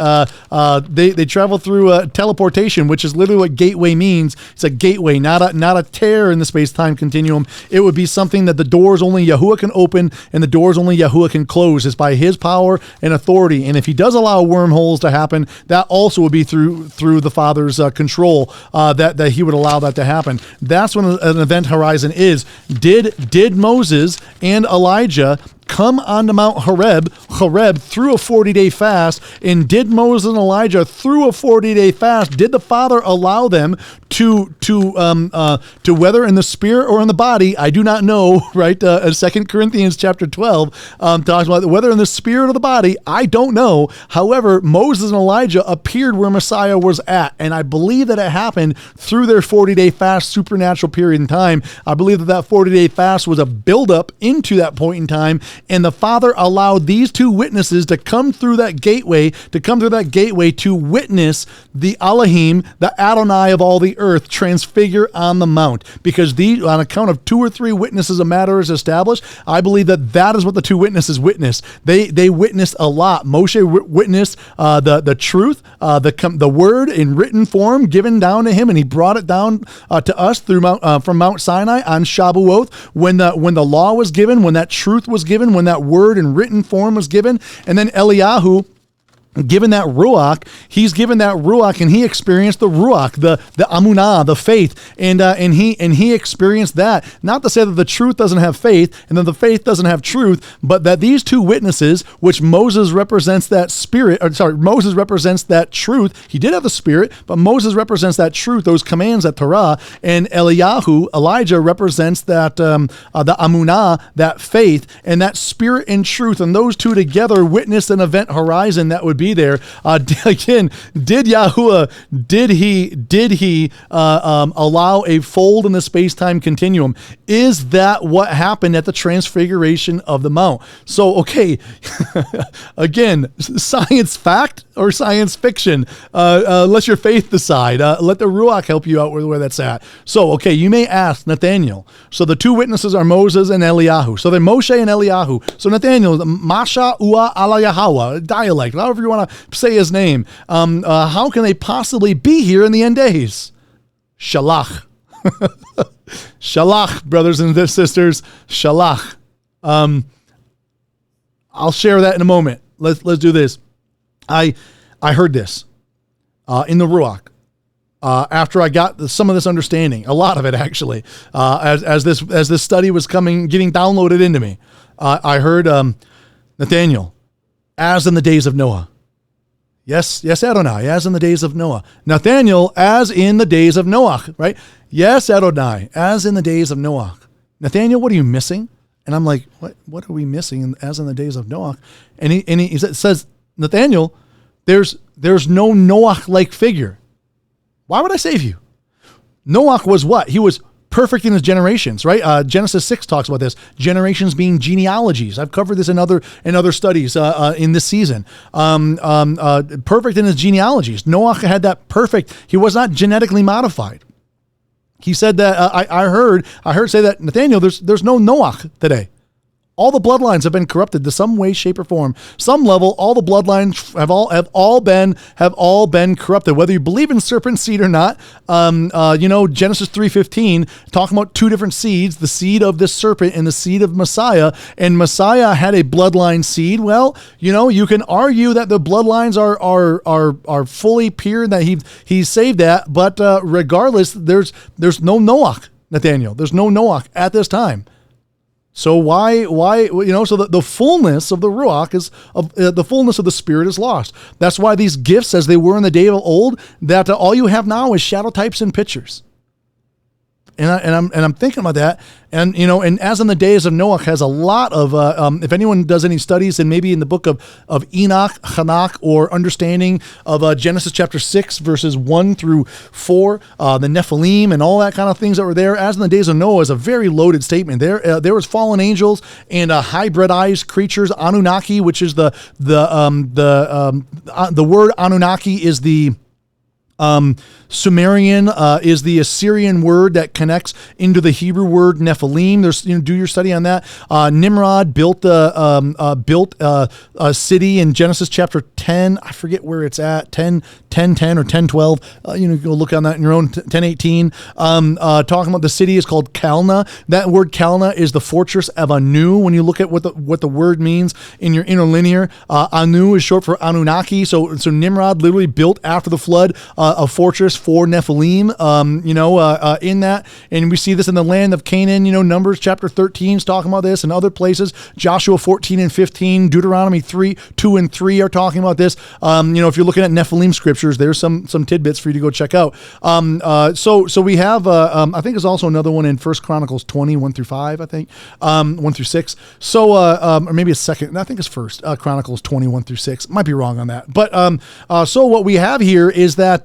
They travel through teleportation, which is literally what gateway means. It's a gateway, not a tear in the space-time continuum. It would be something that the doors only Yahuwah can open and the doors only Yahuwah can close. It's by his power and authority. And if he does allow wormholes to happen, that also would be through the Father's control, that he would allow that to happen. That's when an event horizon is. Did Moses and Elijah come onto Mount Horeb through a 40-day fast? And did Moses and Elijah through a 40-day fast, did the Father allow them to whether in the spirit or in the body? I do not know, right? 2 Corinthians chapter 12 talks about whether in the spirit or the body. I don't know. However, Moses and Elijah appeared where Messiah was at, and I believe that it happened through their 40-day fast supernatural period in time. I believe that 40-day fast was a buildup into that point in time, and the Father allowed these two witnesses to come through that gateway, to witness the Elohim, the Adonai of all the earth, transfigure on the mount. Because on account of 2 or 3 witnesses, a matter is established. I believe that is what the 2 witnesses witnessed. They witnessed a lot. Moshe witnessed the truth, the word in written form given down to him, and he brought it down to us through from Mount Sinai on Shavuot, when the law was given, when that truth was given, when that word in written form was given. And then Eliyahu, given that Ruach, he's given that Ruach, and he experienced the Ruach, the Amunah, the faith, and he experienced that. Not to say that the truth doesn't have faith, and that the faith doesn't have truth, but that these 2 witnesses, which Moses represents that spirit, Moses represents that truth. He did have the spirit, but Moses represents that truth, those commands, that Torah, and Elijah represents that the Amunah, that faith, and that spirit and truth, and those 2 together witnessed an event horizon that would be there. Again, did Yahuwah, did he allow a fold in the space-time continuum? Is that what happened at the transfiguration of the mount? So, okay, again, science fact or science fiction? Let your faith decide. Let the Ruach help you out where that's at. So, okay, you may ask, Nathaniel, so the 2 witnesses are Moses and Eliyahu. So they're Moshe and Eliyahu. So Nathaniel, Masha Ua ala Yahweh, dialect, however you want to say his name. How can they possibly be here in the end days? Shalach. Shalach, brothers and sisters. Shalach. I'll share that in a moment. Let's do this. I heard this in the Ruach after I got some of this understanding, a lot of it actually, as this study was getting downloaded into me. I heard Nathaniel, as in the days of Noah. Yes, Adonai, as in the days of Noah. Nathaniel, as in the days of Noah, right? Yes, Adonai, as in the days of Noah. Nathaniel, what are you missing? And I'm like, what are we missing as in the days of Noah? And he says, Nathaniel, there's no Noah-like figure. Why would I save you? Noah was what? He was perfect in his generations, right? Genesis 6 talks about this. Generations being genealogies. I've covered this in other studies in this season. Perfect in his genealogies. Noah had that perfect. He was not genetically modified. He said that I heard say that, Nathaniel, there's no Noah today. All the bloodlines have been corrupted to some way, shape, or form. Some level, all the bloodlines have all been corrupted. Whether you believe in serpent seed or not, Genesis 3:15 talking about 2 different seeds: the seed of this serpent and the seed of Messiah. And Messiah had a bloodline seed. Well, you can argue that the bloodlines are fully pure, that he saved that. But regardless, there's no Noah, Nathaniel. There's no Noah at this time. So why, so the fullness of the Ruach the fullness of the Spirit is lost. That's why these gifts, as they were in the day of old, that all you have now is shadow types and pictures. and I'm thinking about that, and and as in the days of Noah has a lot of if anyone does any studies, and maybe in the book of Enoch, Hanak, or understanding of Genesis chapter 6 verses 1 through 4, the Nephilim and all that kind of things that were there, as in the days of Noah, is a very loaded statement. There was fallen angels and hybridized creatures, Anunnaki, which is the word Anunnaki is the Sumerian, is the Assyrian word that connects into the Hebrew word Nephilim. There's, do your study on that. Nimrod built a city in Genesis chapter 10. I forget where it's at, 10 or 10, 12. Go look on that in your own 10, 18. Talking about the city is called Calna. That word Calna is the fortress of Anu. When you look at what the word means in your interlinear, Anu is short for Anunnaki. So Nimrod literally built after the flood a fortress for Nephilim, in that. And we see this in the land of Canaan, Numbers chapter 13 is talking about this, and other places. Joshua 14 and 15, Deuteronomy 2 and 3 are talking about this. If you're looking at Nephilim scriptures, there's some tidbits for you to go check out. So we have, I think there's also another one in 1 Chronicles 20, 1 through 5, I think, 1 through 6. So, or maybe a second, I think it's 1 Chronicles 20, 1 through 6. Might be wrong on that. But, so what we have here is that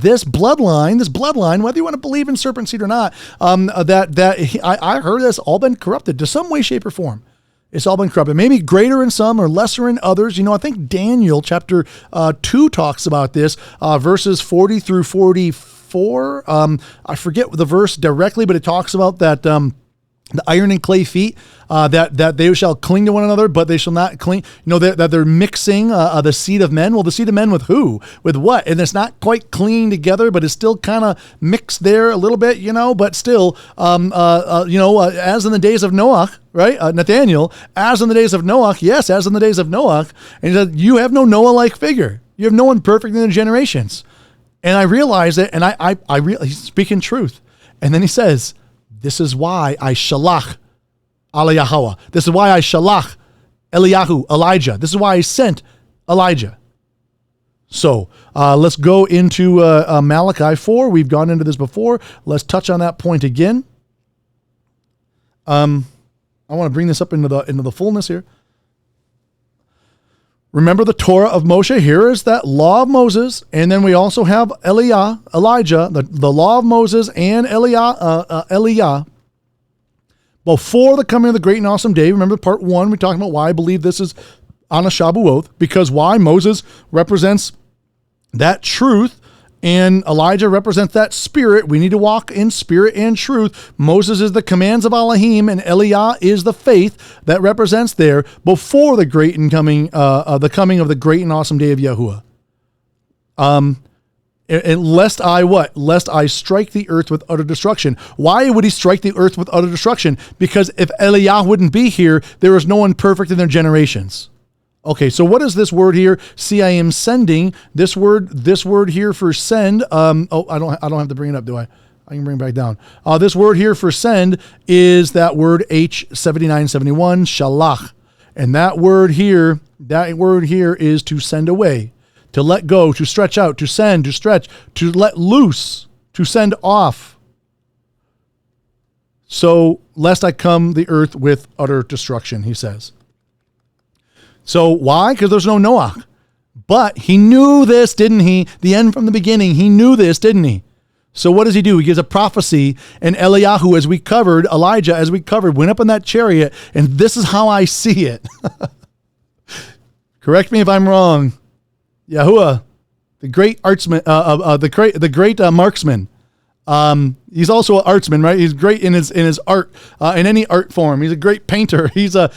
this bloodline, whether you want to believe in serpent seed or not, I heard that's all been corrupted to some way, shape, or form. It's all been corrupted. Maybe greater in some or lesser in others. I think Daniel chapter 2 talks about this, verses 40 through 44. I forget the verse directly, but it talks about that the iron and clay feet, that they shall cling to one another, but they shall not cling, that they're mixing the seed of men. Well, the seed of men with who? With what? And it's not quite clinging together, but it's still kind of mixed there a little bit, but still, as in the days of Noah, right? Nathaniel, as in the days of Noah, yes, as in the days of Noah. And he said, you have no Noah-like figure. You have no one perfect in the generations. And I realized it, and he's speaking truth. And then he says, this is why I shalach Yahweh. This is why I shalach Eliyahu, Elijah. This is why I sent Elijah. So let's go into Malachi 4. We've gone into this before. Let's touch on that point again. I want to bring this up into the fullness here. Remember the Torah of Moshe. Here is that law of Moses, and then we also have Elijah, the law of Moses and Eliah. Before the coming of the great and awesome day. Remember part 1, we talked about why I believe this is on a Shavuot, because why? Moses represents that truth, and Elijah represents that spirit. We need to walk in spirit and truth. Moses is the commands of Elohim, and Eliah is the faith that represents there before the great and coming, the coming of the great and awesome day of Yahweh. And lest I strike the earth with utter destruction. Why would he strike the earth with utter destruction? Because if Eliah wouldn't be here, there is no one perfect in their generations. Okay, so what is this word here? See, I am sending. This word here for send. I don't have to bring it up, do I? I can bring it back down. This word here for send is that word H7971, shalach. And that word here is to send away, to let go, to stretch out, to send, to stretch, to let loose, to send off. So, lest I come the earth with utter destruction, he says. So why? Because there's no Noah. But he knew this, didn't he? The end from the beginning. He knew this, didn't he? So what does he do? He gives a prophecy, and Eliyahu, Elijah, as we covered, went up in that chariot, and this is how I see it. Correct me if I'm wrong. Yahuwah, the great artsman, the great marksman. He's also an artsman, right? He's great in his art, in any art form. He's a great painter. He's a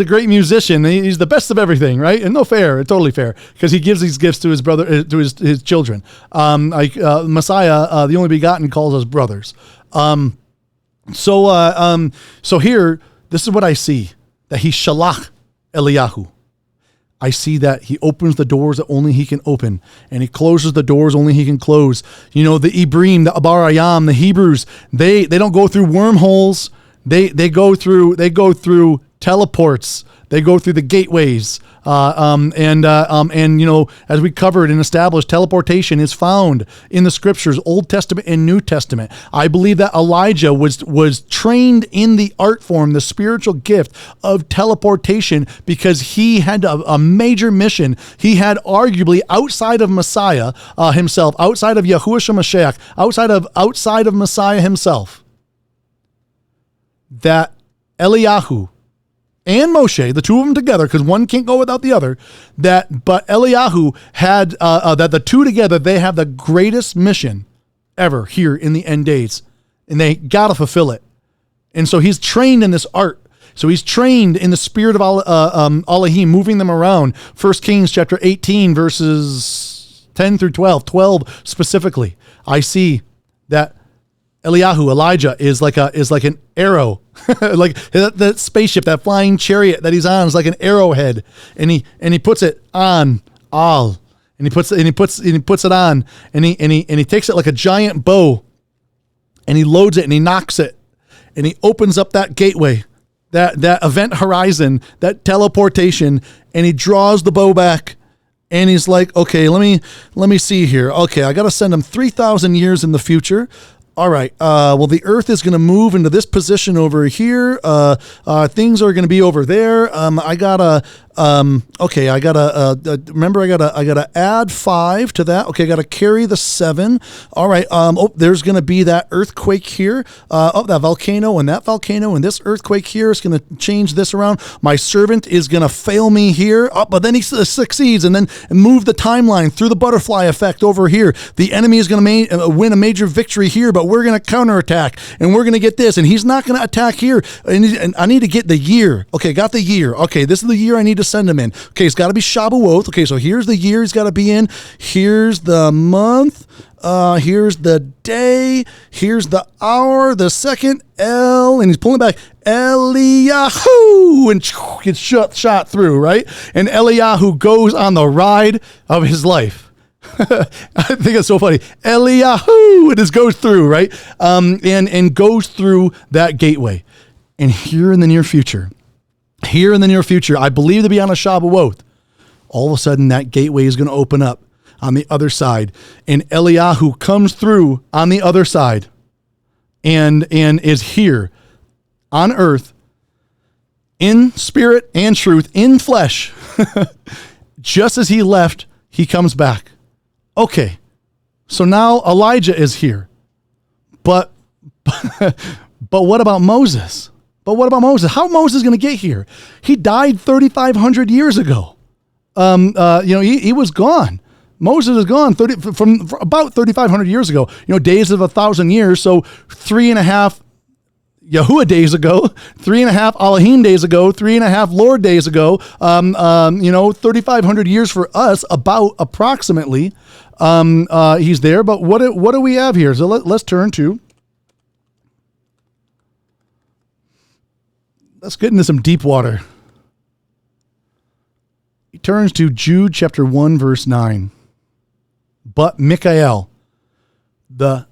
great musician. He's the best of everything, right? And totally fair, because he gives these gifts to his brother, to his children. Messiah, the only begotten, calls us brothers. So here, this is what I see, that he shalach Eliyahu. I see that he opens the doors that only he can open, and he closes the doors only he can close. The Ibrim, the Abarayam, the Hebrews, they don't go through wormholes. They go through teleports. They go through the gateways. And as we covered and established, teleportation is found in the scriptures, Old Testament and New Testament. I believe that Elijah was trained in the art form, the spiritual gift of teleportation, because he had a major mission. He had arguably outside of Messiah himself, outside of Yahushua Mashiach, outside of Messiah himself, that Eliyahu and Moshe, the two of them together, because one can't go without the other, but Eliyahu had, that the two together, they have the greatest mission ever here in the end days, and they got to fulfill it. And so he's trained in this art. So he's trained in the spirit of Elohim, moving them around. 1 Kings chapter 18, verses 10 through 12, 12 specifically. I see that Elijah is like an arrow, like that spaceship, that flying chariot that he's on is like an arrowhead, and he puts it on and he puts it on, and he takes it like a giant bow, and he loads it and he knocks it, and he opens up that gateway, that event horizon, that teleportation, and he draws the bow back. And he's like, okay, let me see here. Okay, I got to send him 3,000 years in the future. All right. Well, the Earth is going to move into this position over here. Things are going to be over there. Remember, I gotta add 5 to that. Okay, I gotta carry the 7. All right. There's going to be that earthquake here. That volcano and this earthquake here is going to change this around. My servant is going to fail me here. But then he succeeds, and then move the timeline through the butterfly effect over here. The enemy is going to win a major victory here, but we're going to counterattack, and we're going to get this, and he's not going to attack here. And I need to get the year. Okay, got the year. Okay, this is the year I need to send him in. Okay, it's got to be Shavuot. Okay, so here's the year he's got to be in. Here's the month. Here's the day. Here's the hour. The second L, and he's pulling back. Eliyahu, and gets shot through, right? And Eliyahu goes on the ride of his life. I think it's so funny. Eliyahu, it just goes through, right? And goes through that gateway. And here in the near future, I believe to be on a Shavuot, all of a sudden that gateway is going to open up on the other side, and Eliyahu comes through on the other side, and is here on earth in spirit and truth, in flesh. Just as he left, he comes back. Okay, so now Elijah is here, but what about Moses? How Moses going to get here? He died 3,500 years ago. He was gone. Moses is gone from about 3,500 years ago. Days of 1,000 years. So 3.5 Yahuwah days ago, 3.5 Elohim days ago, 3.5 Lord days ago. 3,500 years for us, about approximately. He's there. But what do we have here? So let's turn to. Let's get into some deep water. He turns to Jude chapter 1, verse 9. But Michael, the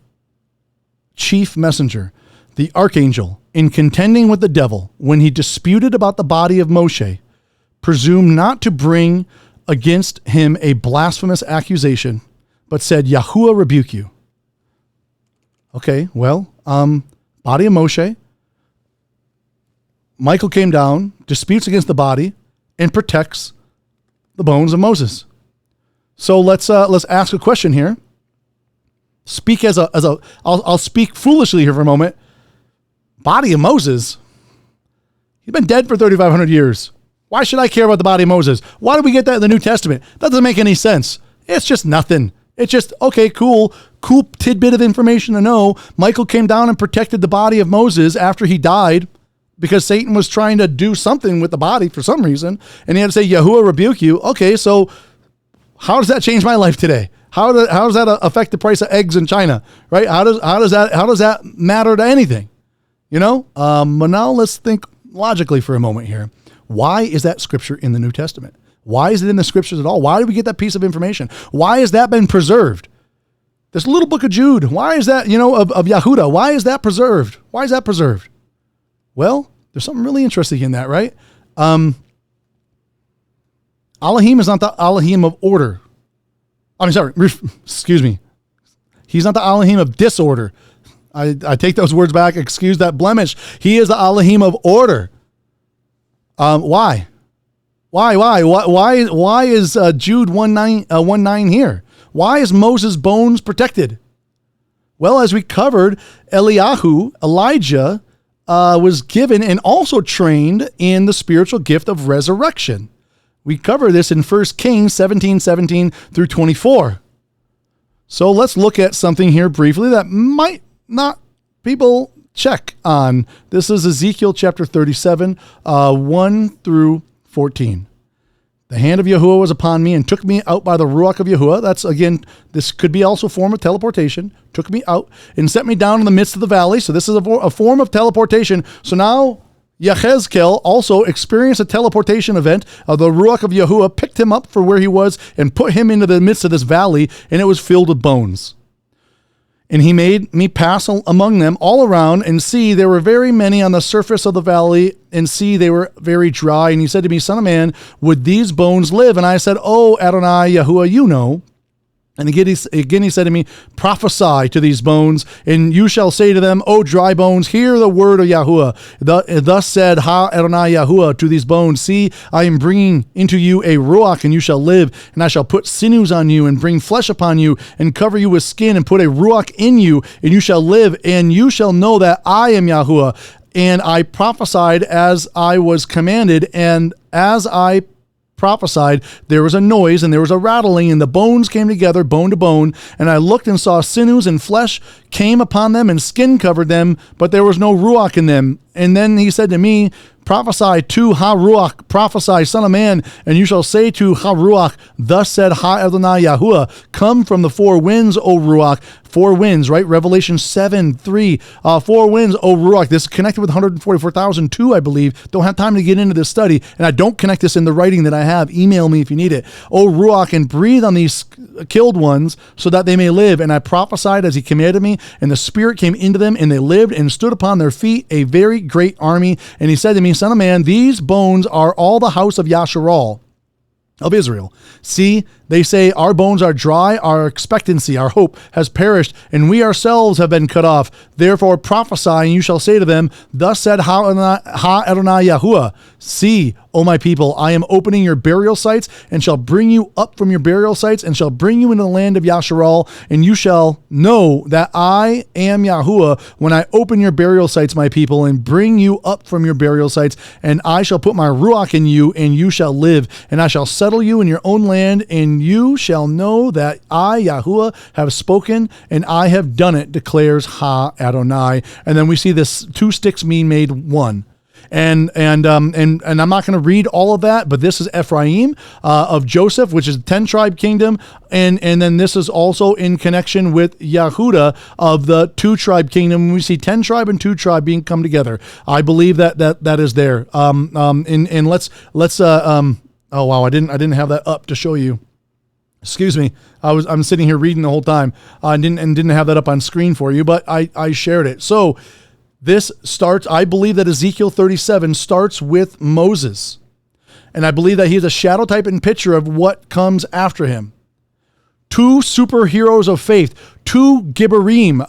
chief messenger, the archangel, in contending with the devil, when he disputed about the body of Moshe, presumed not to bring against him a blasphemous accusation, but said, Yahuwah rebuke you. Okay, well, body of Moshe. Michael came down, disputes against the body, and protects the bones of Moses. So let's ask a question here. Speak I'll speak foolishly here for a moment. Body of Moses. He's been dead for 3,500 years. Why should I care about the body of Moses? Why do we get that in the New Testament? That doesn't make any sense. It's just nothing. It's just, okay, cool tidbit of information to know. Michael came down and protected the body of Moses after he died, because Satan was trying to do something with the body for some reason, and he had to say, Yahuwah rebuke you. Okay, so how does that change my life today? How does that affect the price of eggs in China, right? How does that matter to anything? But now let's think logically for a moment here. Why is that scripture in the New Testament? Why is it in the scriptures at all? Why did we get that piece of information? Why has that been preserved? This little book of Jude, why is that, of Yehuda, why is that preserved? Why is that preserved? Well, there's something really interesting in that, right? Elohim is not the Elohim of order. Excuse me. He's not the Elohim of disorder. I take those words back. Excuse that blemish. He is the Elohim of order. Why? Why is Jude 1:9 here? Why is Moses' bones protected? Well, as we covered, Elijah was given and also trained in the spiritual gift of resurrection. We cover this in 1 Kings 17 through 24. So let's look at something here briefly that might not people check on. This is Ezekiel chapter 37, 1 through 14. The hand of Yahweh was upon me and took me out by the Ruach of Yahweh. That's, again, this could be also a form of teleportation. Took me out and set me down in the midst of the valley. So this is a form of teleportation. So now Yechezkel also experienced a teleportation event. The Ruach of Yahweh picked him up for where he was and put him into the midst of this valley, and it was filled with bones. And he made me pass among them all around, and see, there were very many on the surface of the valley, and see, they were very dry. And he said to me, Son of man, would these bones live? And I said, Oh, Adonai Yahuwah, you know. And again he said to me, prophesy to these bones, and you shall say to them, O dry bones, hear the word of Yahuwah. Thus said Ha Adonai Yahuwah to these bones, see, I am bringing into you a ruach, and you shall live, and I shall put sinews on you, and bring flesh upon you, and cover you with skin, and put a ruach in you, and you shall live, and you shall know that I am Yahuwah. And I prophesied as I was commanded, and as I prophesied, there was a noise and there was a rattling, and the bones came together, bone to bone. And I looked and saw sinews and flesh came upon them, and skin covered them, but there was no ruach in them. And then he said to me, prophesy to Ha-Ruach, prophesy, son of man, and you shall say to Ha-Ruach, thus said Ha-Adonai Yahuwah, come from the four winds, O Ruach. Four winds, right? Revelation 7:3. Four winds, O Ruach. This is connected with 144,002, I believe. Don't have time to get into this study, and I don't connect this in the writing that I have. Email me if you need it. O Ruach, and breathe on these killed ones so that they may live. And I prophesied as he commanded me, and the Spirit came into them, and they lived and stood upon their feet, a very great army. And he said to me, Son of man, these bones are all the house of Yasharal, of Israel. See, they say, our bones are dry, our expectancy, our hope has perished, and we ourselves have been cut off. Therefore prophesy, and you shall say to them, thus said Ha Adonai Yahuwah, see, O my people, I am opening your burial sites, and shall bring you up from your burial sites, and shall bring you into the land of Yasharal, and you shall know that I am Yahuwah when I open your burial sites, my people, and bring you up from your burial sites, and I shall put my ruach in you, and you shall live, and I shall settle you in your own land, and you shall know that I, Yahuwah, have spoken, and I have done it, declares Ha Adonai. And then we see this two sticks being made one. And I'm not going to read all of that, but this is Ephraim of Joseph, which is 10 tribe kingdom, and then this is also in connection with Yehuda of the 2 tribe kingdom. We see 10 tribe and 2 tribe being come together. I believe that is there. And let's oh wow, I didn't have that up to show you. Excuse me. I'm sitting here reading the whole time. I didn't have that up on screen for you, but I shared it. So this starts, I believe that Ezekiel 37 starts with Moses. And I believe that he's a shadow type and picture of what comes after him. 2 superheroes of faith, 2 Gibborim.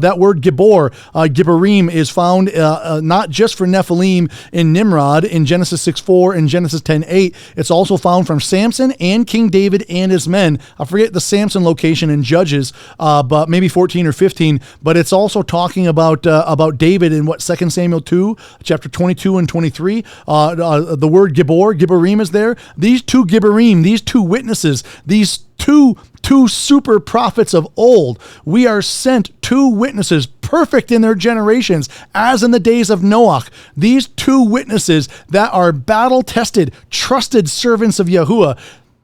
That word Gibbor, Gibborim, is found not just for Nephilim in Nimrod in Genesis 6:4 and Genesis 10:8. It's also found from Samson and King David and his men. I forget the Samson location in Judges, but maybe 14 or 15. But it's also talking about David in 2 Samuel 2, chapter 22 and 23. The word Gibborim is there. These 2 Gibborim, these 2 witnesses, these two super prophets of old. We are sent 2 witnesses, perfect in their generations, as in the days of Noah. These 2 witnesses that are battle-tested, trusted servants of Yahuwah.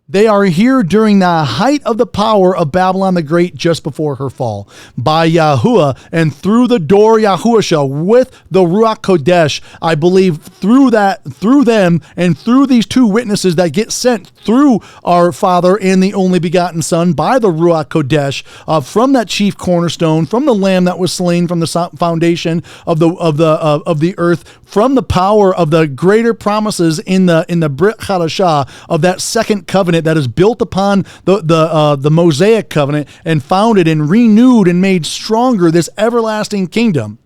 They are here during the height of the power of Babylon the Great, just before her fall. By Yahweh and through the door Yahusha with the Ruach Kodesh, I believe through them and through these two witnesses that get sent through our Father and the only begotten Son by the Ruach Kodesh, from that chief cornerstone, from the Lamb that was slain from the foundation of the earth, from the power of the greater promises in the Brit Chadashah of that second covenant that is built upon the Mosaic covenant and founded and renewed and made stronger this everlasting kingdom,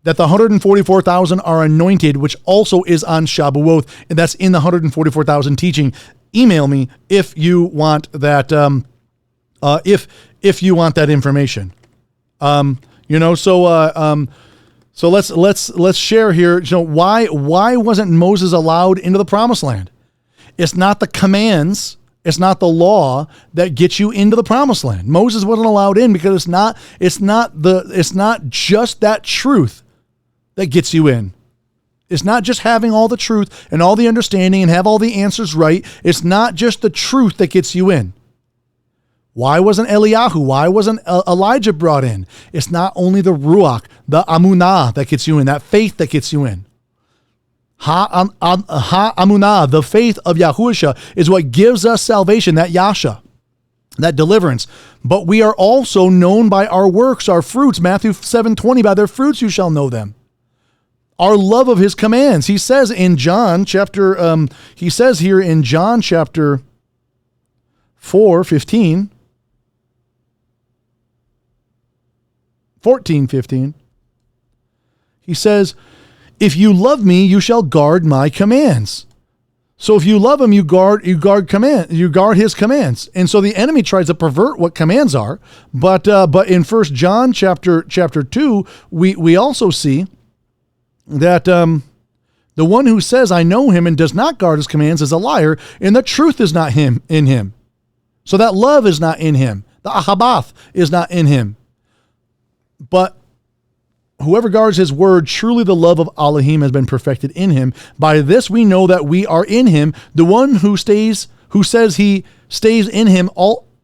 that the 144,000 are anointed, which also is on Shabuoth, and that's in the 144,000 teaching. Email me if you want that. If you want that information, So let's share here. Why wasn't Moses allowed into the promised land? It's not the commands, it's not the law that gets you into the promised land. Moses wasn't allowed in because it's not just that truth that gets you in. It's not just having all the truth and all the understanding and have all the answers right. It's not just the truth that gets you in. Why wasn't Eliyahu? Why wasn't Elijah brought in? It's not only the Ruach, the Amunah that gets you in, that faith that gets you in. Amunah, the faith of Yahusha, is what gives us salvation, that Yasha, that deliverance. But we are also known by our works, our fruits. Matthew 7:20, by their fruits you shall know them. Our love of his commands. He says in John chapter 4:15, 14:15, he says, if you love me, you shall guard my commands. So if you love him, you guard his commands. And so the enemy tries to pervert what commands are. But in 1 John chapter 2, we also see that the one who says, I know him, and does not guard his commands is a liar, and the truth is not in him. So that love is not in him. The ahabath is not in him. But whoever guards his word, truly the love of Elohim has been perfected in him. By this we know that we are in him. The one who says he stays in him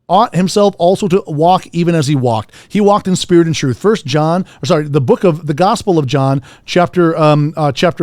ought himself also to walk even as he walked. He walked in spirit and truth. The Gospel of John, chapter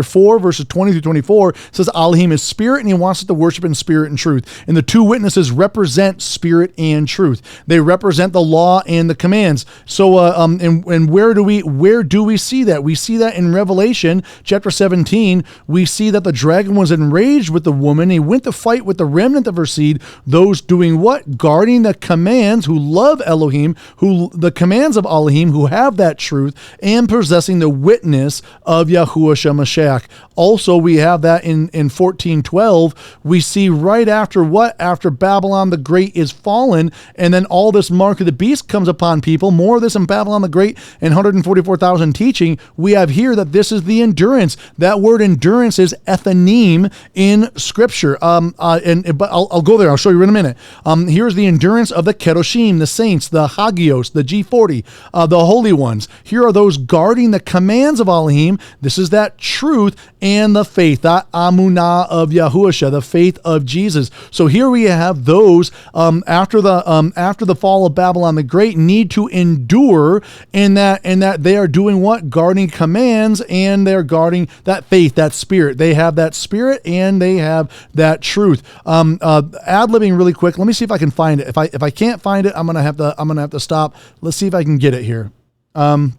4, verses 20 through 24, says Elohim is spirit and he wants us to worship in spirit and truth. And the two witnesses represent spirit and truth. They represent the law and the commands. So, and where do we see that? We see that in Revelation chapter 17. We see that the dragon was enraged with the woman. He went to fight with the remnant of her seed. Those doing what? Guarding the commands, who love Elohim, the commands of Elohim, who have that truth, and possessing the witness of Yahushua Mashiach. Also, we have that in 14:12. We see right after what? After Babylon the Great is fallen, and then all this mark of the beast comes upon people. More of this in Babylon the Great and 144,000 teaching. We have here that this is the endurance. That word endurance is ethanim in Scripture. But I'll go there. I'll show you in a minute. Here's the endurance of the Kedoshim, the saints, the Hagios, the G40, the holy ones. Here are those guarding the commands of Elohim. This is that truth and the faith, that Amunah of Yahusha, the faith of Jesus. So here we have those after the fall of Babylon the Great need to endure, and that they are doing what? Guarding commands, and they're guarding that faith, that spirit. They have that spirit and they have that truth. Ad-libbing really quick. Let me see if I can find it. If I can't find it, I'm gonna have to stop. Let's see if I can get it here. It's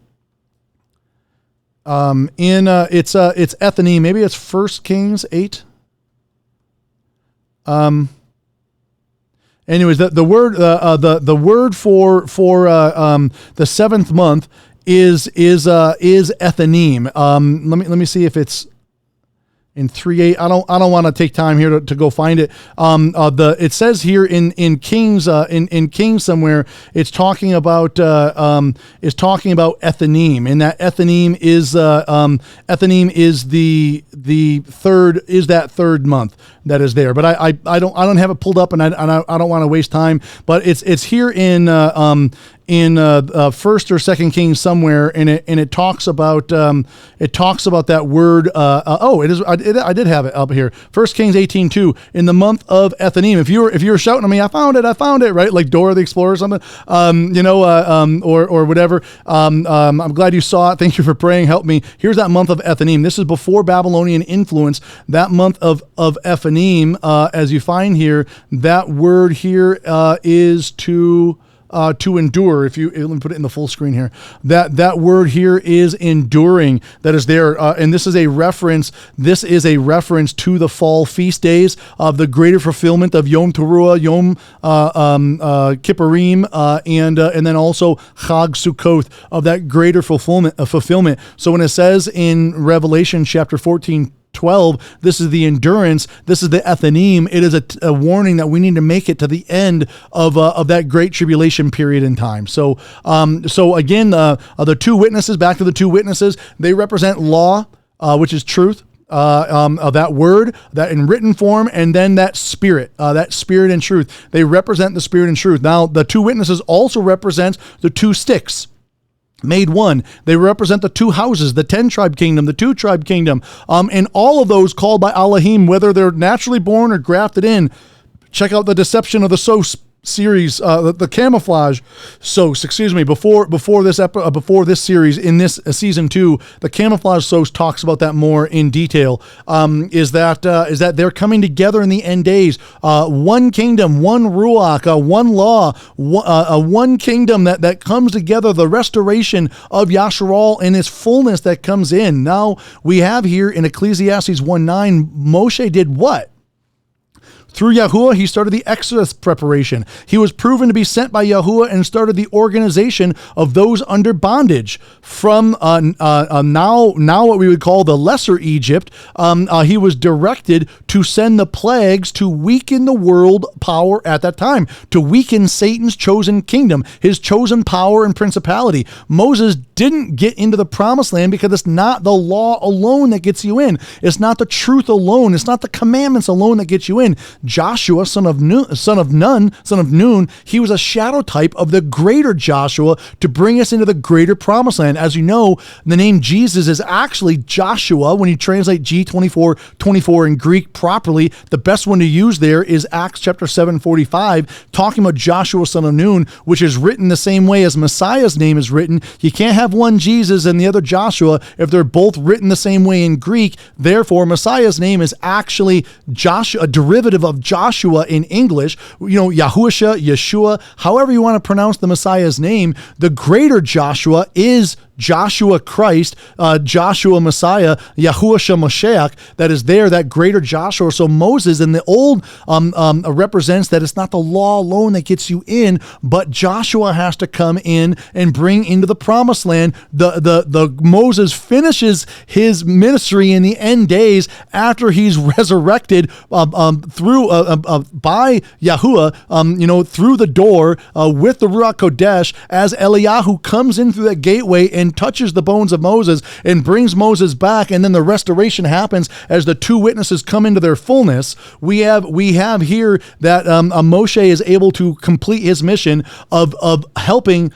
Ethanim. Maybe it's 1 Kings 8. Anyways, the word for the seventh month is Ethanim. Let me see if it's in 3:8. I don't want to take time here to go find it. It says here in Kings in Kings somewhere, it's talking about Ethanim, and that Ethanim is the third month that is there. But I don't have it pulled up, and I don't want to waste time. But it's here in First or Second Kings somewhere, and it talks about that word. I did have it up here. 1 Kings 18:2. In the month of Ethanim. If you were shouting at me, I found it, right? Like Dora the Explorer or something, or whatever. I'm glad you saw it. Thank you for praying. Help me. Here's that month of Ethanim. This is before Babylonian influence. That month of Ethanim, as you find here, that word here is to endure. Let me put it in the full screen here. That word here is enduring. That is there, and this is a reference. This is a reference to the fall feast days of the greater fulfillment of Yom Teruah, Yom Kippurim, and then also Chag Sukkoth, of that greater fulfillment. So when it says in Revelation chapter 14:12, this is the endurance, this is the Ethanim. It is a warning that we need to make it to the end of that great tribulation period in time. So again, the two witnesses, back to the two witnesses, they represent law, which is truth, of that word, that in written form, and then that spirit and truth. They represent the spirit and truth. Now, the two witnesses also represent the two sticks made one. They represent the two houses, the 10-tribe kingdom, the 2-tribe kingdom, and all of those called by Elohim, whether they're naturally born or grafted in. Check out the Deception of the Sos series, the camouflage Sos, before this series, in this season 2, the camouflage Sos talks about that more in detail. Is that they're coming together in the end days, one kingdom, one ruach, one law, one kingdom that comes together, the restoration of Yasharal in its fullness that comes in. Now we have here in Ecclesiastes 1:9, Moshe did what? Through Yahweh, he started the Exodus preparation. He was proven to be sent by Yahweh and started the organization of those under bondage from now what we would call the Lesser Egypt. He was directed to send the plagues to weaken the world power at that time, to weaken Satan's chosen kingdom, his chosen power and principality. Moses didn't get into the promised land because it's not the law alone that gets you in. It's not the truth alone. It's not the commandments alone that gets you in. Joshua, son of Nun, he was a shadow type of the greater Joshua to bring us into the greater promised land. As you know, the name Jesus is actually Joshua. When you translate G24 in Greek properly, the best one to use there is Acts chapter 7:45, talking about Joshua, son of Nun, which is written the same way as Messiah's name is written. You can't have one Jesus and the other Joshua if they're both written the same way in Greek. Therefore, Messiah's name is actually Joshua, a derivative of Joshua in English, Yahusha, Yeshua, however you want to pronounce the Messiah's name. The greater Joshua is Joshua Christ, Joshua Messiah, Yahushua Mashiach, that is there, that greater Joshua. So Moses in the old represents that it's not the law alone that gets you in, but Joshua has to come in and bring into the promised land. The Moses finishes his ministry in the end days after he's resurrected through by Yahuwah, through the door with the Ruach Kodesh, as Eliyahu comes in through that gateway and touches the bones of Moses and brings Moses back, and then the restoration happens as the two witnesses come into their fullness. We have here that Moshe is able to complete his mission of helping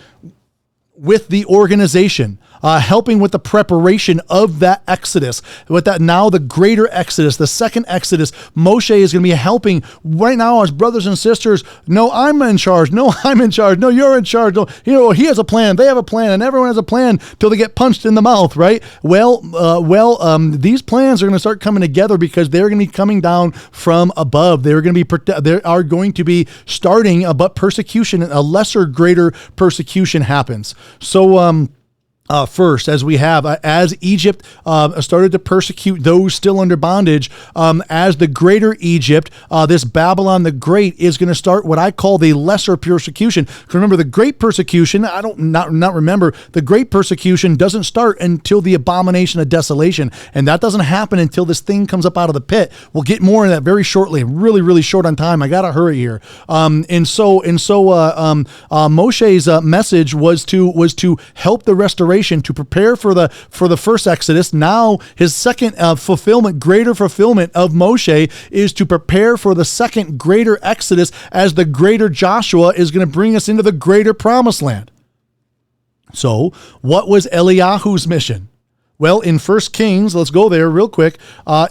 with the organization, helping with the preparation of that Exodus. With that, now the greater Exodus, the second Exodus, Moshe is going to be helping right now as brothers and sisters. No, I'm in charge. No, I'm in charge. No, you're in charge. No, he has a plan. They have a plan, and everyone has a plan till they get punched in the mouth, right? These plans are going to start coming together because they're going to be coming down from above. They are going to be starting, but persecution, a lesser, greater persecution happens. So, first, as Egypt started to persecute those still under bondage, as the greater Egypt, this Babylon the Great is going to start what I call the lesser persecution. Because remember, the great persecution, the great persecution doesn't start until the abomination of desolation, and that doesn't happen until this thing comes up out of the pit. We'll get more in that very shortly. Really, really short on time. I gotta hurry here. Moshe's message was to help the restoration, to prepare for the first Exodus. Now his second greater fulfillment of Moshe is to prepare for the second greater Exodus, as the greater Joshua is going to bring us into the greater promised land. So what was Eliyahu's mission? Well, in 1 Kings, let's go there real quick.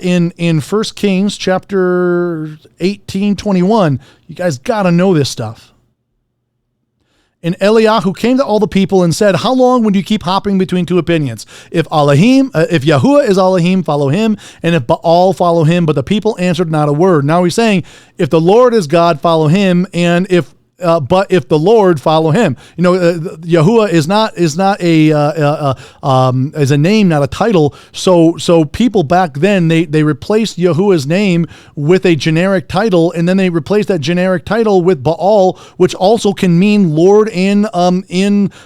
In 1 Kings chapter 18:21, you guys got to know this stuff. And Eliyahu came to all the people and said, how long would you keep hopping between two opinions? If Yahuwah is Elohim, follow him, and if Baal, follow him. But the people answered not a word. Now he's saying, if the Lord is God, follow him, and but if the Lord, follow him. Yahuwah is a name, not a title. So people back then, they replaced Yahuwah's name with a generic title, and then they replaced that generic title with Baal, which also can mean Lord in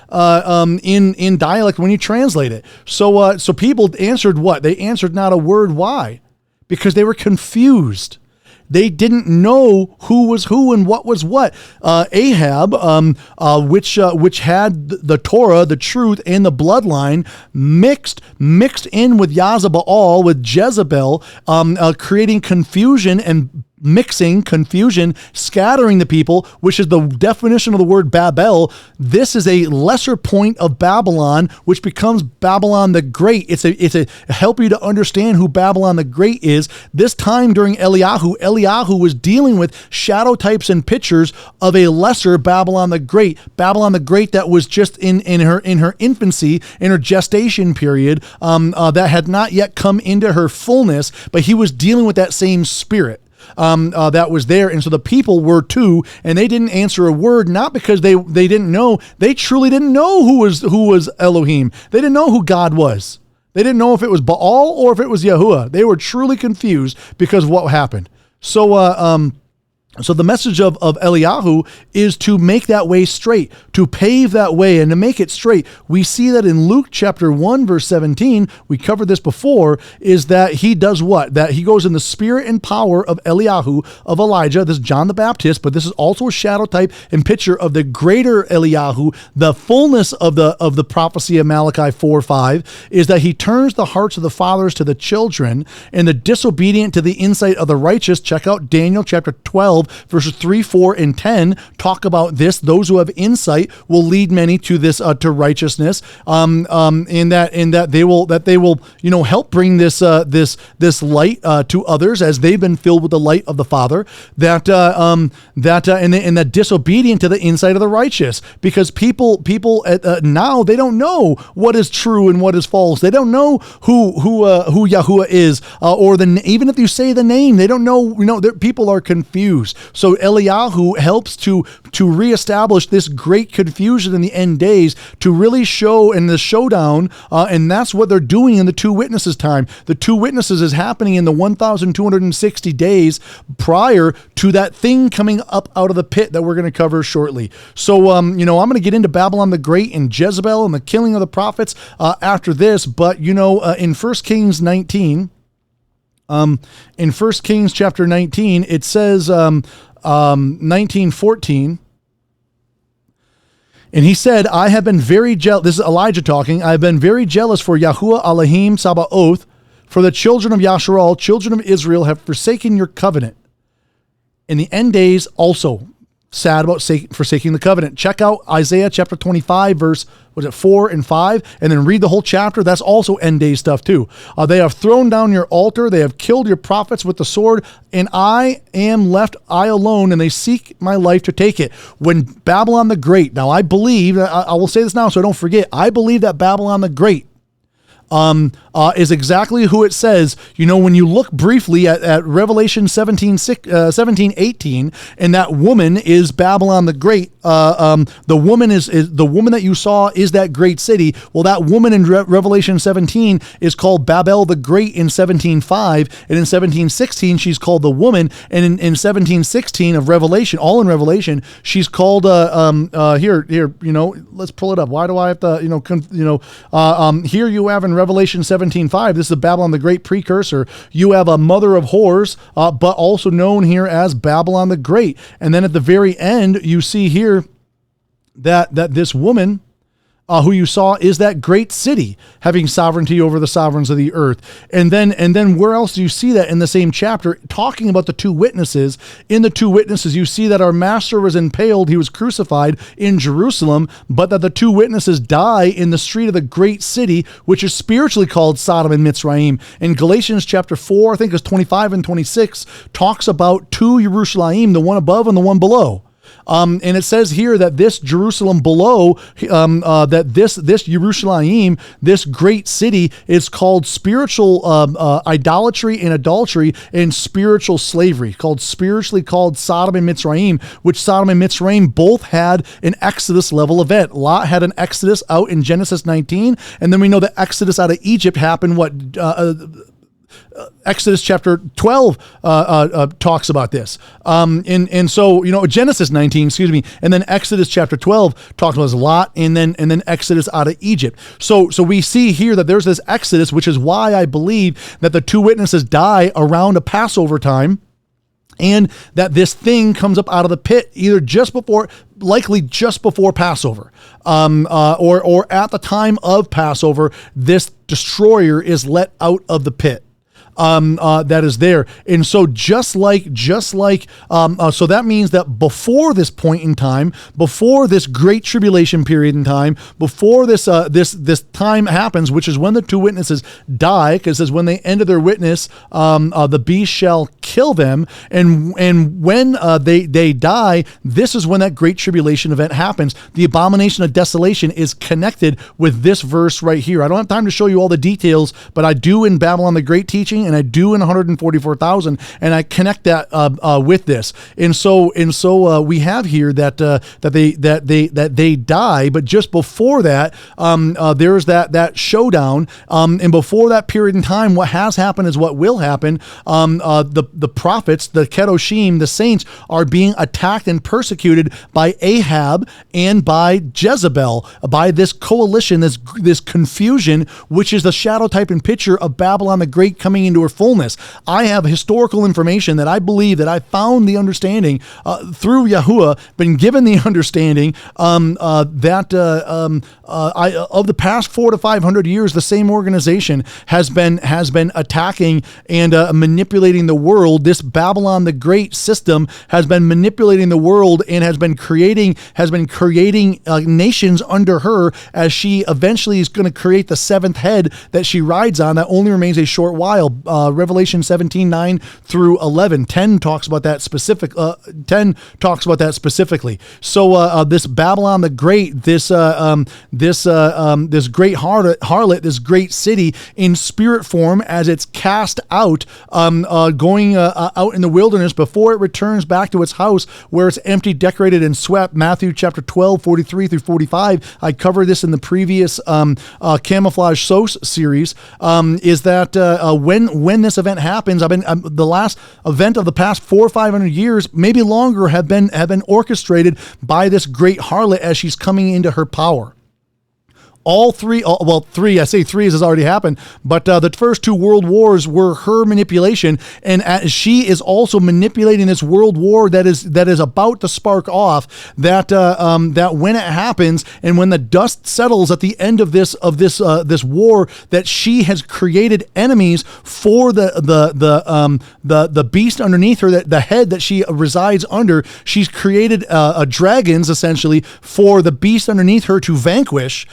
dialect when you translate it. So people answered what? They answered not a word. Why? Because they were confused. They didn't know who was who and what was what. Ahab, which had the Torah, the truth, and the bloodline mixed in with Yazabal, with Jezebel, creating confusion and confusion, scattering the people, which is the definition of the word Babel. This is a lesser point of Babylon, which becomes Babylon the Great. It's a help you to understand who Babylon the Great is. This time during Eliyahu was dealing with shadow types and pictures of a lesser Babylon the Great that was just in her infancy, in her gestation period, that had not yet come into her fullness, but he was dealing with that same spirit. That was there. And so the people were too, and they didn't answer a word, not because they didn't know. They truly didn't know who was Elohim. They didn't know who God was. They didn't know if it was Baal or if it was Yahuwah. They were truly confused because of what happened. So the message of Eliyahu is to make that way straight, to pave that way and to make it straight. We see that in Luke chapter 1, verse 17, we covered this before, is that he does what? That he goes in the spirit and power of Eliyahu, of Elijah. This is John the Baptist, but this is also a shadow type and picture of the greater Eliyahu. The fullness of the prophecy of Malachi 4:5 is that he turns the hearts of the fathers to the children and the disobedient to the insight of the righteous. Check out Daniel chapter 12, verses 3, 4, and 10 talk about this. Those who have insight will lead many to this to righteousness. In that they will help bring this light to others as they've been filled with the light of the Father. And that disobedient to the insight of the righteous, because people now they don't know what is true and what is false. They don't know who Yahuwah is, even if you say the name, they don't know. People are confused. So Eliyahu helps to reestablish this great confusion in the end days, to really show in the showdown, and that's what they're doing in the two witnesses time. The two witnesses is happening in the 1,260 days prior to that thing coming up out of the pit that we're going to cover shortly. So, I'm going to get into Babylon the Great and Jezebel and the killing of the prophets after this, but, in 1 Kings 19, in 1 Kings chapter 19, it says, 19:14, and he said, I have been very jealous. This is Elijah talking. I have been very jealous for Yahuwah Elohim Sabaoth, for the children of Yasharal, children of Israel, have forsaken your covenant. In the end days also, sad about forsaking the covenant. Check out Isaiah chapter 25, verse 4 and 5, and then read the whole chapter. That's also end day stuff too. They have thrown down your altar. They have killed your prophets with the sword, and I am left I alone, and they seek my life to take it. When Babylon the Great, now I believe, I will say this now so I don't forget, I believe that Babylon the Great is exactly who it says. When you look briefly at Revelation 17:18, and that woman is Babylon the Great. The woman is the woman that you saw is that great city. Well, that woman in Revelation 17 is called Babel the Great in 17:5, and in 17:16 she's called the woman, and in 17:16 of Revelation, all in Revelation, she's called here. Let's pull it up. Why do I have to here you have in Revelation 17:5, this is the Babylon the Great precursor. You have a mother of whores, but also known here as Babylon the Great. And then at the very end, you see here that this woman, who you saw is that great city having sovereignty over the sovereigns of the earth. And then where else do you see that in the same chapter, talking about the two witnesses? In the two witnesses, you see that our master was impaled, he was crucified in Jerusalem, but that the two witnesses die in the street of the great city, which is spiritually called Sodom and Mitzrayim. In Galatians chapter 4, I think it's 25 and 26, talks about two Yerushalayim, the one above and the one below. And it says here that this Jerusalem below, that this Yerushalayim, this great city, is called spiritual idolatry and adultery and spiritual slavery, spiritually called Sodom and Mitzrayim, which Sodom and Mitzrayim both had an Exodus level event. Lot had an Exodus out in Genesis 19, and then we know the Exodus out of Egypt happened, Exodus chapter 12 talks about this. And so, Genesis 19, and then Exodus chapter 12 talks about Lot, and then Exodus out of Egypt. So we see here that there's this Exodus, which is why I believe that the two witnesses die around a Passover time, and that this thing comes up out of the pit likely just before Passover, or at the time of Passover, this destroyer is let out of the pit. That is there. And so so that means that before this point in time, before this great tribulation period in time, before this time happens, which is when the two witnesses die, because it says when they ended their witness, the beast shall kill them. And when they die, this is when that great tribulation event happens. The abomination of desolation is connected with this verse right here. I don't have time to show you all the details, but I do in Babylon the Great teaching, and I do in 144,000, and I connect that with this. And so we have here that they die, but just before that, there's that showdown. And before that period in time, what has happened is what will happen. The prophets, the Kedoshim, the saints, are being attacked and persecuted by Ahab and by Jezebel, by this coalition, this confusion, which is the shadow type and picture of Babylon the Great coming into her fullness. I have historical information that I believe that I found the understanding through Yahweh, been given the understanding that of the past 400 to 500 years, the same organization has been attacking and manipulating the world. This Babylon the Great system has been manipulating the world and has been creating nations under her, as she eventually is going to create the seventh head that she rides on. That only remains a short while. Revelation 17:9 through 11. 10 talks about that specifically. So this Babylon the Great, this great harlot, this great city in spirit form, as it's cast out, going out in the wilderness before it returns back to its house where it's empty, decorated, and swept. Matthew chapter 12, 43 through 45. I covered this in the previous Camouflage Sos series. Is that when this event happens, the last event of the past 400 or 500 years, maybe longer, have been orchestrated by this great harlot as she's coming into her power. Three, I say three as has already happened, but the first two world wars were her manipulation, and she is also manipulating this world war that is about to spark off, that when it happens and when the dust settles at the end of this war, that she has created enemies for the beast underneath her, that the head that she resides under. She's created dragons essentially for the beast underneath her to vanquish.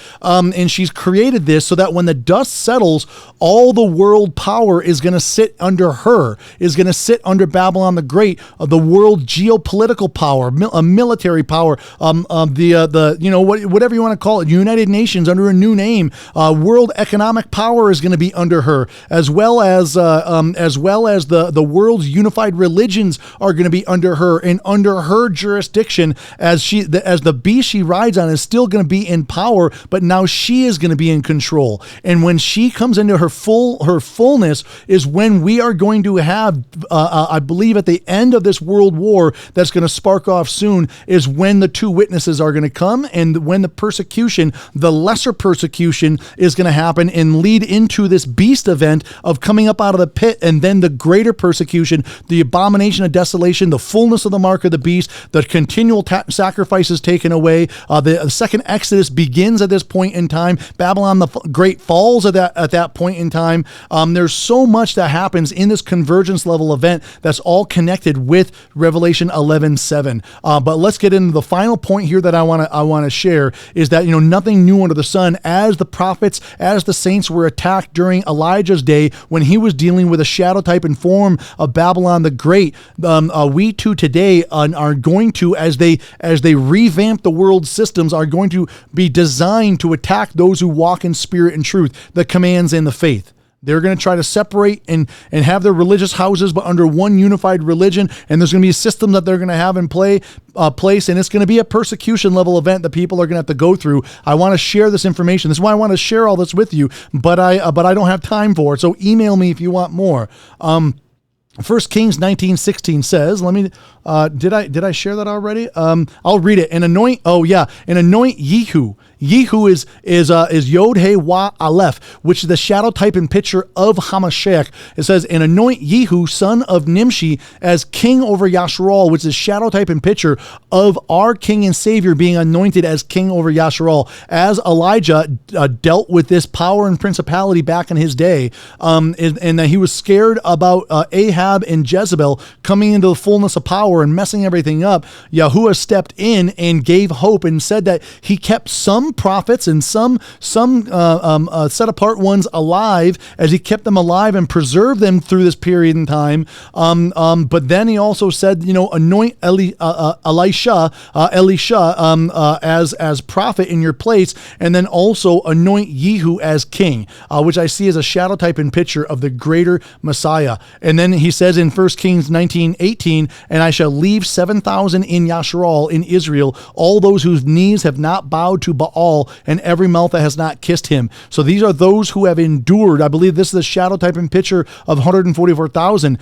And she's created this so that when the dust settles, all the world power is going to sit under her, is going to sit under Babylon the Great, the world geopolitical power, military power, whatever you want to call it, United Nations under a new name, world economic power is going to be under her, as well as the world's unified religions are going to be under her, and under her jurisdiction, as the beast she rides on is still going to be in power, but now she is going to be in control. And when she comes into her fullness is when we are going to have, I believe at the end of this world war that's going to spark off soon, is when the two witnesses are going to come, and when the persecution, the lesser persecution, is going to happen and lead into this beast event of coming up out of the pit, and then the greater persecution, the abomination of desolation, the fullness of the mark of the beast, the continual sacrifices taken away. The second Exodus begins at this point in time. Babylon the Great falls at that point in time. There's so much that happens in this convergence level event that's all connected with Revelation 11:7. But let's get into the final point here that I want to share, is that nothing new under the sun. As the prophets, as the saints were attacked during Elijah's day when he was dealing with a shadow type and form of Babylon the Great, we too today are going to, as they revamp the world systems, are going to be designed to attack those who walk in spirit and truth, the commands and the faith. They're going to try to separate and have their religious houses, but under one unified religion. And there's going to be a system that they're going to have in place, and it's going to be a persecution level event that people are going to have to go through. I want to share this information. This is why I want to share all this with you, but I don't have time for it. So email me if you want more. 1 Kings 19:16 says, did I share that already? I'll read it. And anoint Yehu. Yehu is Yod-Heh-Wah Aleph, which is the shadow type and picture of Hamashiach. It says, and anoint Yehu, son of Nimshi, as king over Yasharal, which is shadow type and picture of our king and savior being anointed as king over Yasharal. As Elijah dealt with this power and principality back in his day, and that he was scared about Ahab and Jezebel coming into the fullness of power and messing everything up, Yahuwah stepped in and gave hope and said that he kept some prophets and some set apart ones alive, as he kept them alive and preserved them through this period in time. But then he also said, anoint Elisha as prophet in your place, and then also anoint Yehu as king, which I see as a shadow type and picture of the greater Messiah. And then he says in 1 Kings 19:18, and I shall leave 7,000 in Yasharal in Israel, all those whose knees have not bowed to Baal, and every mouth that has not kissed him. So these are those who have endured. I believe this is a shadow type and picture of 144,000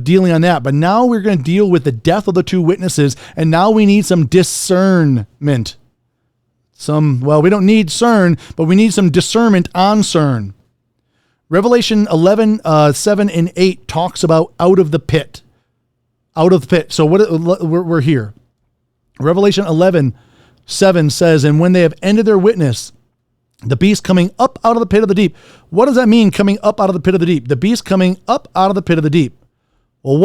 dealing on that. But now we're going to deal with the death of the two witnesses, and now we need some discernment. We don't need CERN, but we need some discernment on CERN. Revelation 11:7 and 8 talks about out of the pit. Out of the pit. So we're here. Revelation 11:7 says, and when they have ended their witness, the beast coming up out of the pit of the deep. What does that mean, coming up out of the pit of the deep? The beast coming up out of the pit of the deep. Well,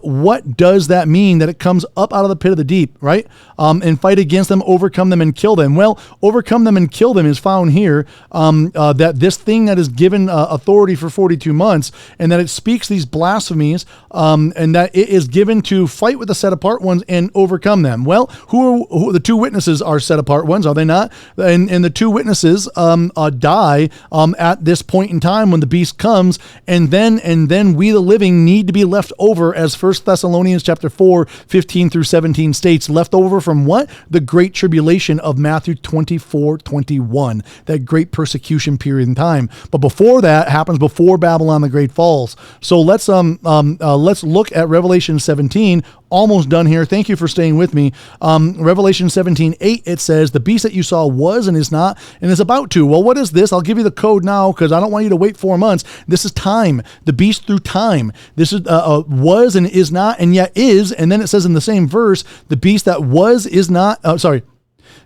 what does that mean, that it comes up out of the pit of the deep, right? And fight against them, overcome them, and kill them. Well, overcome them and kill them is found here, that this thing that is given authority for 42 months, and that it speaks these blasphemies, and that it is given to fight with the set apart ones and overcome them. Well, who the two witnesses are set apart ones, are they not? And the two witnesses die at this point in time when the beast comes, and then we the living need to be left over, as 1 Thessalonians chapter 4, 15 through 17 states, left over from what? The great tribulation of Matthew 24:21, that great persecution period in time. But before that happens, before Babylon the Great falls. So let's look at Revelation 17. Almost done here. Thank you for staying with me. Revelation 17:8, it says, the beast that you saw was and is not and is about to. Well, what is this? I'll give you the code now, because I don't want you to wait 4 months. This is time. The beast through time. This is was and is not and yet is. And then it says in the same verse, the beast that was is not.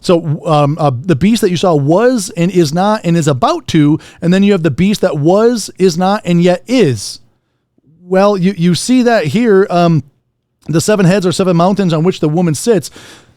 So the beast that you saw was and is not and is about to. And then you have the beast that was, is not, and yet is. Well, you see that here. The 7 heads are 7 mountains on which the woman sits.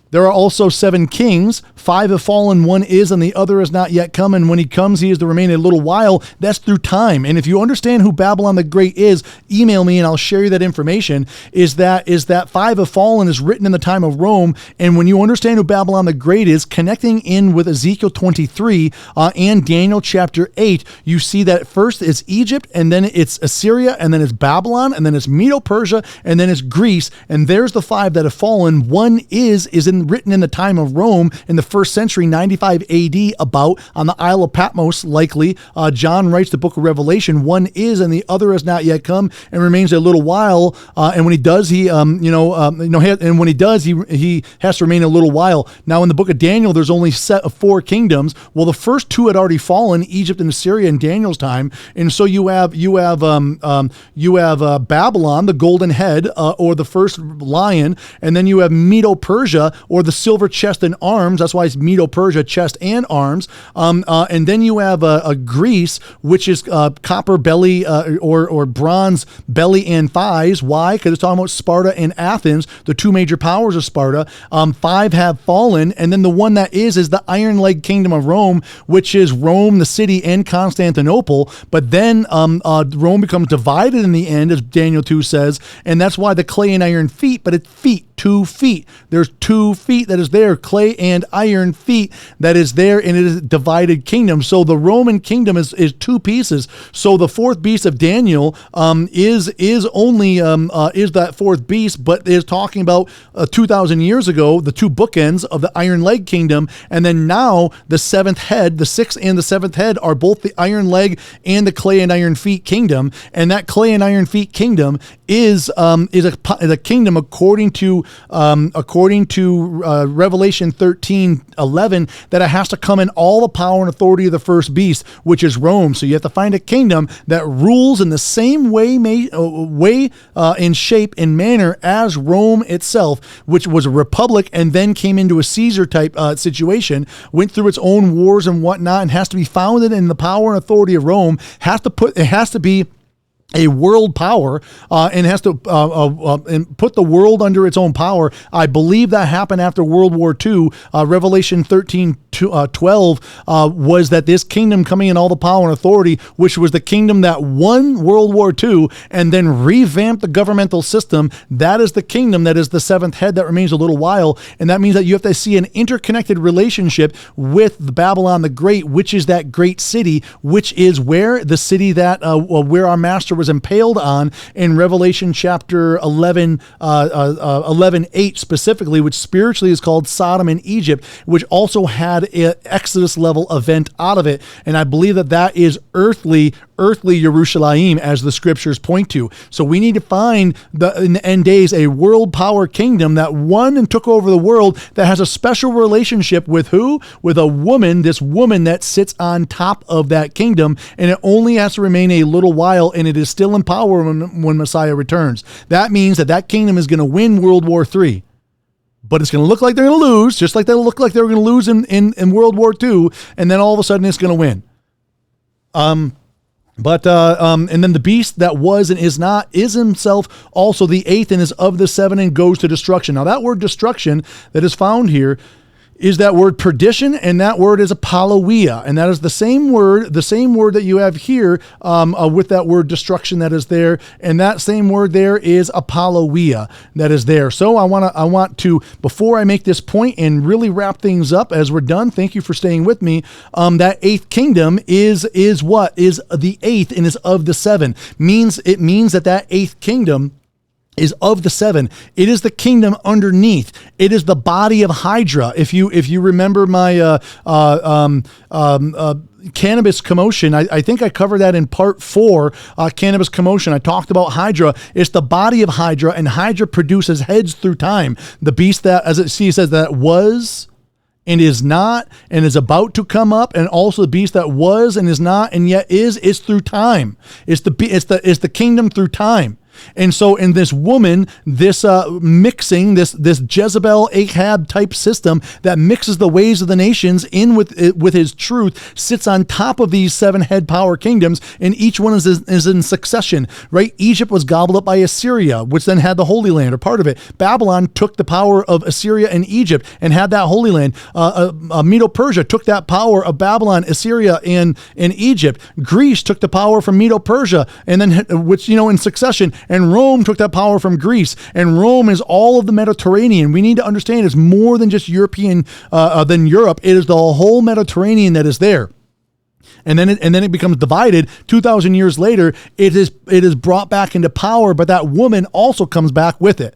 There are also 7 kings. 5 have fallen, 1 is, and the other is not yet come. And when he comes, he is to remain a little while. That's through time. And if you understand who Babylon the Great is, email me and I'll share you that information. Is that 5 have fallen is written in the time of Rome. And when you understand who Babylon the Great is, connecting in with Ezekiel 23 and Daniel chapter 8, you see that first it's Egypt, and then it's Assyria, and then it's Babylon, and then it's Medo-Persia, and then it's Greece. And there's the 5 that have fallen. 1 is in written in the time of Rome in the first century, 95 AD, about on the Isle of Patmos, likely. John writes the book of Revelation. One is and the other has not yet come and remains a little while. And when he does, he has to remain a little while. Now in the book of Daniel, there's only set of 4 kingdoms. Well, the first 2 had already fallen, Egypt and Assyria in Daniel's time. And so you have Babylon, the golden head, or the first lion, and then you have Medo-Persia, or the silver chest and arms. That's why it's Medo-Persia, chest and arms. And then you have Greece, which is copper belly or bronze belly and thighs. Why? Because it's talking about Sparta and Athens, the 2 major powers of Sparta. 5 have fallen, and then the one that is the iron leg kingdom of Rome, which is Rome, the city, and Constantinople. But then Rome becomes divided in the end, as Daniel 2 says, and that's why the clay and iron feet, but it's feet. 2 feet. There's 2 feet that is there, clay and iron feet that is there, and it is a divided kingdom. So the Roman kingdom is 2 pieces. So the 4th beast of Daniel is that 4th beast, but is talking about 2,000 years ago, the 2 bookends of the iron leg kingdom, and then now the 7th head, the 6th and the 7th head are both the iron leg and the clay and iron feet kingdom, and that clay and iron feet kingdom is a kingdom according to Revelation 13:11, that it has to come in all the power and authority of the first beast, which is Rome. So you have to find a kingdom that rules in the same way, in shape and manner as Rome itself, which was a republic and then came into a Caesar type situation, went through its own wars and whatnot, and has to be founded in the power and authority of Rome. It has to be a world power, and has to and put the world under its own power. I believe that happened after World War II. Revelation 13:12 was that this kingdom coming in all the power and authority, which was the kingdom that won World War II and then revamped the governmental system. That is the kingdom that is the 7th head that remains a little while, and that means that you have to see an interconnected relationship with Babylon the Great, which is that great city, which is where the city that where our master was impaled on in Revelation chapter 11:8 specifically, which spiritually is called Sodom and Egypt, which also had an Exodus level event out of it. And I believe that is earthly Jerusalem, as the scriptures point to. So we need to find in the end days a world power kingdom that won and took over the world, that has a special relationship with who? With a woman, this woman that sits on top of that kingdom, and it only has to remain a little while, and it is still in power when Messiah returns. That means that kingdom is going to win World War III. But it's going to look like they're going to lose, just like they look like they were going to lose in World War II, and then all of a sudden it's going to win. And then the beast that was and is not is himself also the 8th and is of the 7 and goes to destruction. Now that word destruction that is found here is that word perdition, and that word is apolloia, and that is the same word that you have here with that word destruction that is there, and that same word there is apolloia that is there. So I want to, before I make this point and really wrap things up as we're done, thank you for staying with me. That 8th kingdom is what? Is the 8th and is of the 7. It means that 8th kingdom is of the 7. It is the kingdom underneath. It is the body of Hydra. If you remember my cannabis commotion, I think I covered that in part 4, cannabis commotion. I talked about Hydra. It's the body of Hydra, and Hydra produces heads through time. The beast that, as it says, that was and is not and is about to come up, and also the beast that was and is not and yet is through time. It's the kingdom through time. And so in this woman, this mixing, this Jezebel Ahab type system that mixes the ways of the nations in with his truth, sits on top of these 7 head power kingdoms, and each one is in succession, right? Egypt was gobbled up by Assyria, which then had the Holy Land, or part of it. Babylon took the power of Assyria and Egypt and had that Holy Land. Medo-Persia took that power of Babylon, Assyria, and Egypt. Greece took the power from Medo-Persia, and then, which, in succession. And Rome took that power from Greece. And Rome is all of the Mediterranean. We need to understand it's more than just European, than Europe. It is the whole Mediterranean that is there. And then it becomes divided. 2,000 years later, it is brought back into power, but that woman also comes back with it.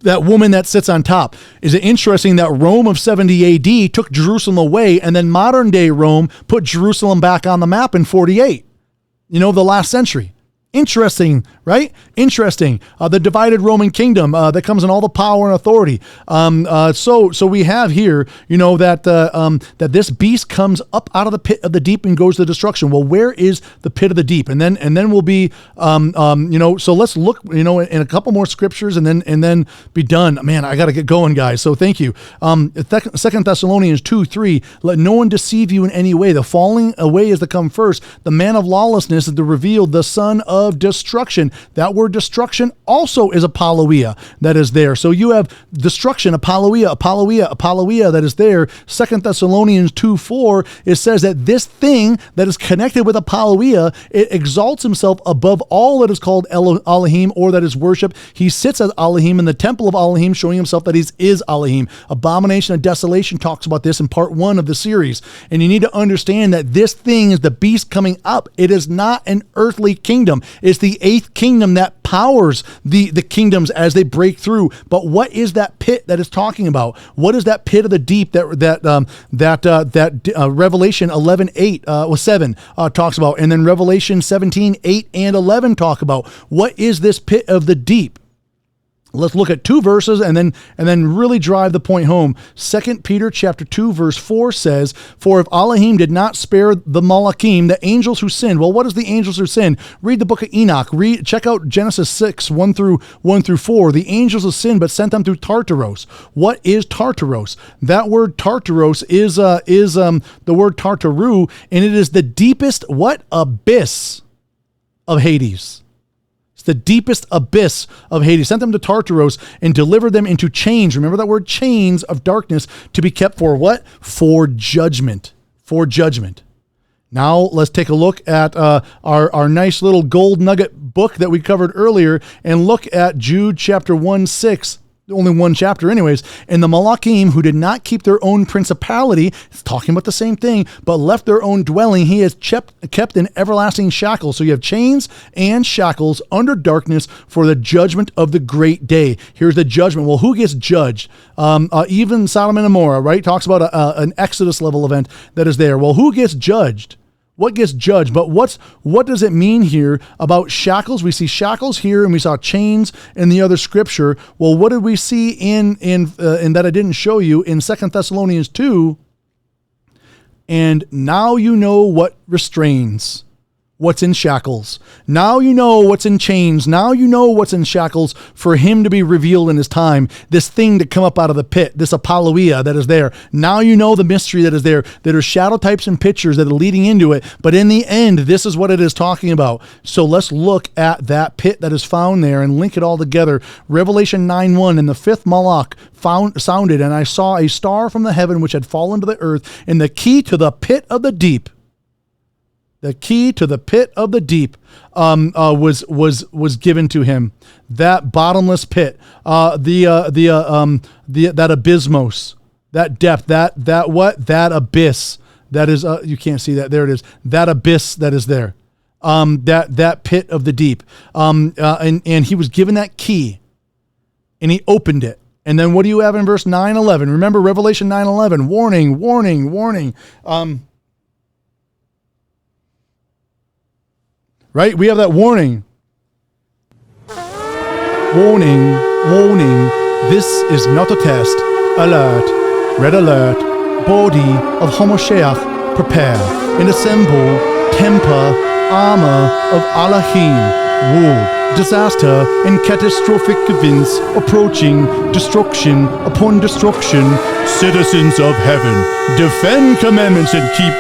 that woman that sits on top. Is it interesting that Rome of 70 AD took Jerusalem away, and then modern day Rome put Jerusalem back on the map in 48? The last century. Interesting, right? Interesting. The divided Roman kingdom that comes in all the power and authority. So we have here, that this beast comes up out of the pit of the deep and goes to destruction. Well, where is the pit of the deep? And then we'll be, so let's look, in a couple more scriptures and then be done. Man, I got to get going, guys. So thank you. 2 Thessalonians 2:3. Let no one deceive you in any way. The falling away is to come first. The man of lawlessness is to reveal the son of destruction. That word destruction also is apolloia that is there. So you have destruction, apolloia that is there. 2 Thessalonians 2:4, it says that this thing that is connected with apolloia, it exalts himself above all that is called Elohim or that is worship. He sits as Elohim in the temple of Elohim, showing himself that he is Elohim. Abomination of desolation talks about this in part 1 of the series. And you need to understand that this thing is the beast coming up. It is not an earthly kingdom. It's the 8th kingdom that powers the kingdoms as they break through. But what is that pit that it's talking about? What is that pit of the deep that Revelation 7 talks about, and then Revelation 17:8 and 11 talk about? What is this pit of the deep? Let's look at 2 verses and then really drive the point home. 2 Peter chapter 2 verse 4 says, "For if Elohim did not spare the Malachim, the angels who sinned." Well, what is the angels who sinned? Read the book of Enoch. Check out Genesis 6, 1 through 4. The angels who sinned but sent them through Tartaros. What is Tartaros? That word Tartaros is the word Tartaru, and it is the deepest abyss of Hades. The deepest abyss of Hades. Sent them to Tartaros and delivered them into chains. Remember that word, chains of darkness, to be kept for what? For judgment. For judgment. Now let's take a look at our nice little gold nugget book that we covered earlier and look at Jude chapter 1:6. Only one chapter anyways. "And the Malachim who did not keep their own principality," it's talking about the same thing, "but left their own dwelling, he has kept in everlasting shackles." So you have chains and shackles under darkness for the judgment of the great day. Here's the judgment. Well, who gets judged? Even Sodom and Gomorrah, right? Talks about an Exodus level event that is there. Well, who gets judged? What gets judged? But what does it mean here about shackles? We see shackles here, and we saw chains in the other scripture. Well, what did we see in that I didn't show you in 2 Thessalonians 2? "And now you know what restrains, what's in shackles. Now you know what's in chains. Now you know what's in shackles for him to be revealed in his time." This thing to come up out of the pit, this apolloia that is there. Now you know the mystery that is there. There are shadow types and pictures that are leading into it. But in the end, this is what it is talking about. So let's look at that pit that is found there and link it all together. Revelation 9:1, "And the 5th Malach sounded, and I saw a star from the heaven which had fallen to the earth, and the key to the pit of the deep." The key to the pit of the deep was given to him. That bottomless pit, that abysmos, that depth, that abyss. That is, you can't see that. There it is. That abyss that is there. That pit of the deep. And he was given that key, and he opened it. And then what do you have in verse 9:11? Remember Revelation 9:11. Warning, warning, warning. Right? We have that warning. Warning, warning. This is not a test. Alert, red alert. Body of Homosheach, prepare and assemble. Temper, armor of Elohim. War, disaster, and catastrophic events approaching. Destruction upon destruction. Citizens of heaven, defend commandments and keep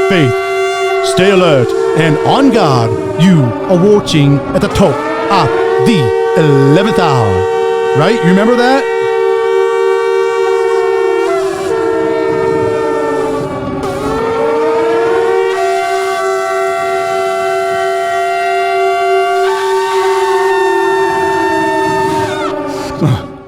faith. Stay alert and on guard. You are watching at the top of the 11th hour. Right? You remember that?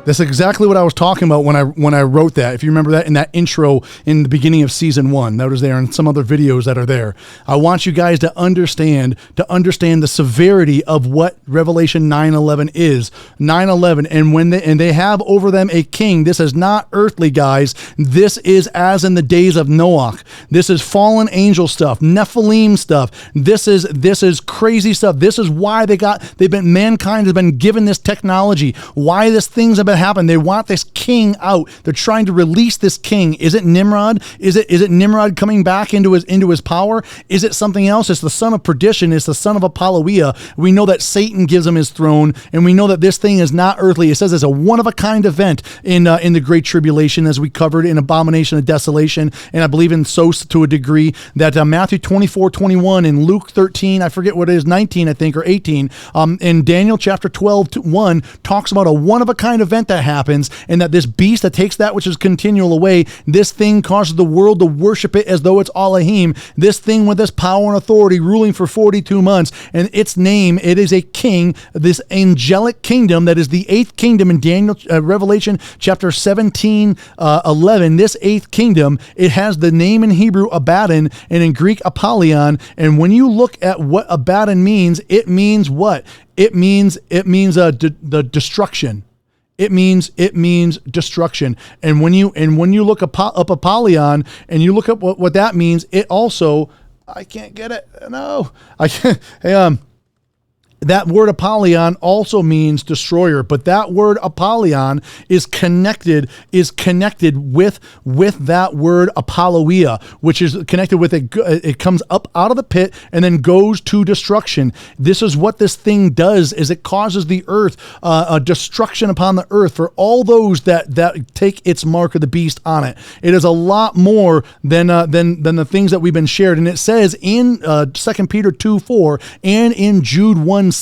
That's exactly what I was talking about when I wrote that. If you remember that in that intro in the beginning of season 1, that was there, and some other videos that are there. I want you guys to understand the severity of what Revelation 9:11 is. 9:11, and they have over them a king. This is not earthly, guys. This is as in the days of Noah. This is fallen angel stuff, Nephilim stuff. This is crazy stuff. This is why mankind has been given this technology. Why this things have been happening. They want this king out. They're trying to release this king. Is it Nimrod? Is it Nimrod coming back into his power? Is it something else? It's the son of perdition. It's the son of Apolloia. We know that Satan gives him his throne, and we know that this thing is not earthly. It says it's a one-of-a-kind event in the Great Tribulation, as we covered in Abomination of Desolation, and I believe in Sos to a degree, that Matthew 24:21 and Luke 13, I forget what it is, 19, I think, or 18, in Daniel chapter 12:1 talks about a one-of-a-kind event that happens, and that this beast that takes that which is continual away, this thing causes the world to worship it as though it's Elohim, this thing with this power and authority ruling for 42 months, and its name, it is a king, this angelic kingdom that is the 8th kingdom in Daniel, Revelation chapter 17:11. This 8th kingdom, it has the name in Hebrew Abaddon and in Greek Apollyon, and when you look at what Abaddon means, it means what? It means the destruction. It means destruction. And when you look up Apollyon and you look up what that means, it also, I can't get it. No, I can't. That word Apollyon also means destroyer, but that word Apollyon is connected with that word Apolloia, which is connected with it. It comes up out of the pit and then goes to destruction. This is what this thing does: is it causes the earth a destruction upon the earth for all those that take its mark of the beast on it. It is a lot more than the things that we've been shared, and it says in 2 Peter 2:4 and in Jude 1:6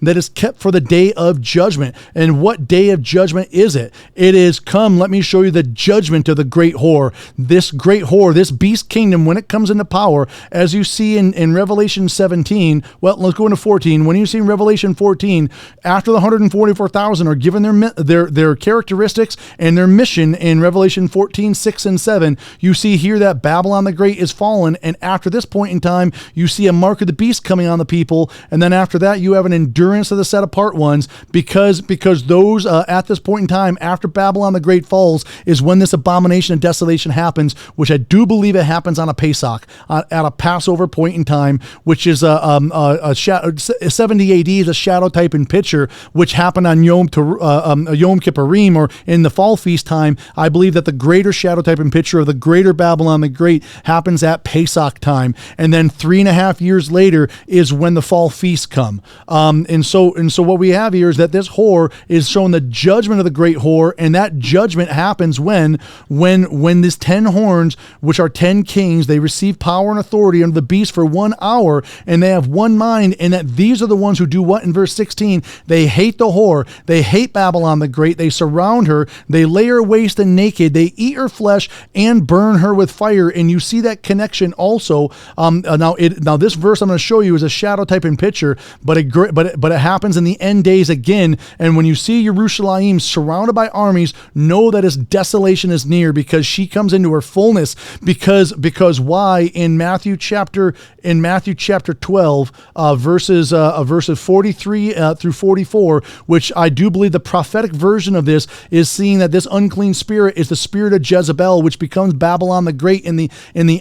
that is kept for the day of judgment. And what day of judgment is it? It is, come, let me show you the judgment of the great whore. This great whore, this beast kingdom, when it comes into power, as you see in Revelation 17, well, let's go into 14. When you see in Revelation 14, after the 144,000 are given their characteristics and their mission in Revelation 14, 6 and 7, you see here that Babylon the Great is fallen, and after this point in time, you see a mark of the beast coming on the people, and then after that, you have an endurance of the set apart ones, because those at this point in time, after Babylon the Great falls, is when this abomination of desolation happens, which I do believe it happens on a Pesach, at a Passover point in time, which is a 70 AD is a shadow type and picture, which happened on Yom Kippurim, or in the fall feast time. I believe that the greater shadow type and picture of the greater Babylon the Great happens at Pesach time, and then 3.5 years later is when the fall feasts come. And so what we have here is that this whore is showing the judgment of the great whore, and that judgment happens when this 10 horns, which are 10 kings, they receive power and authority under the beast for 1 hour, and they have one mind, and that these are the ones who do what in verse 16? They hate the whore, they hate Babylon the Great, they surround her, they lay her waste and naked, they eat her flesh and burn her with fire. And you see that connection also. Now this verse I'm going to show you is a shadow type and picture, but it happens in the end days again. And when you see Jerusalem surrounded by armies, know that its desolation is near, because she comes into her fullness. Because why? In Matthew chapter 12, verses 43 through 44, which I do believe the prophetic version of this is seeing that this unclean spirit is the spirit of Jezebel, which becomes Babylon the Great in the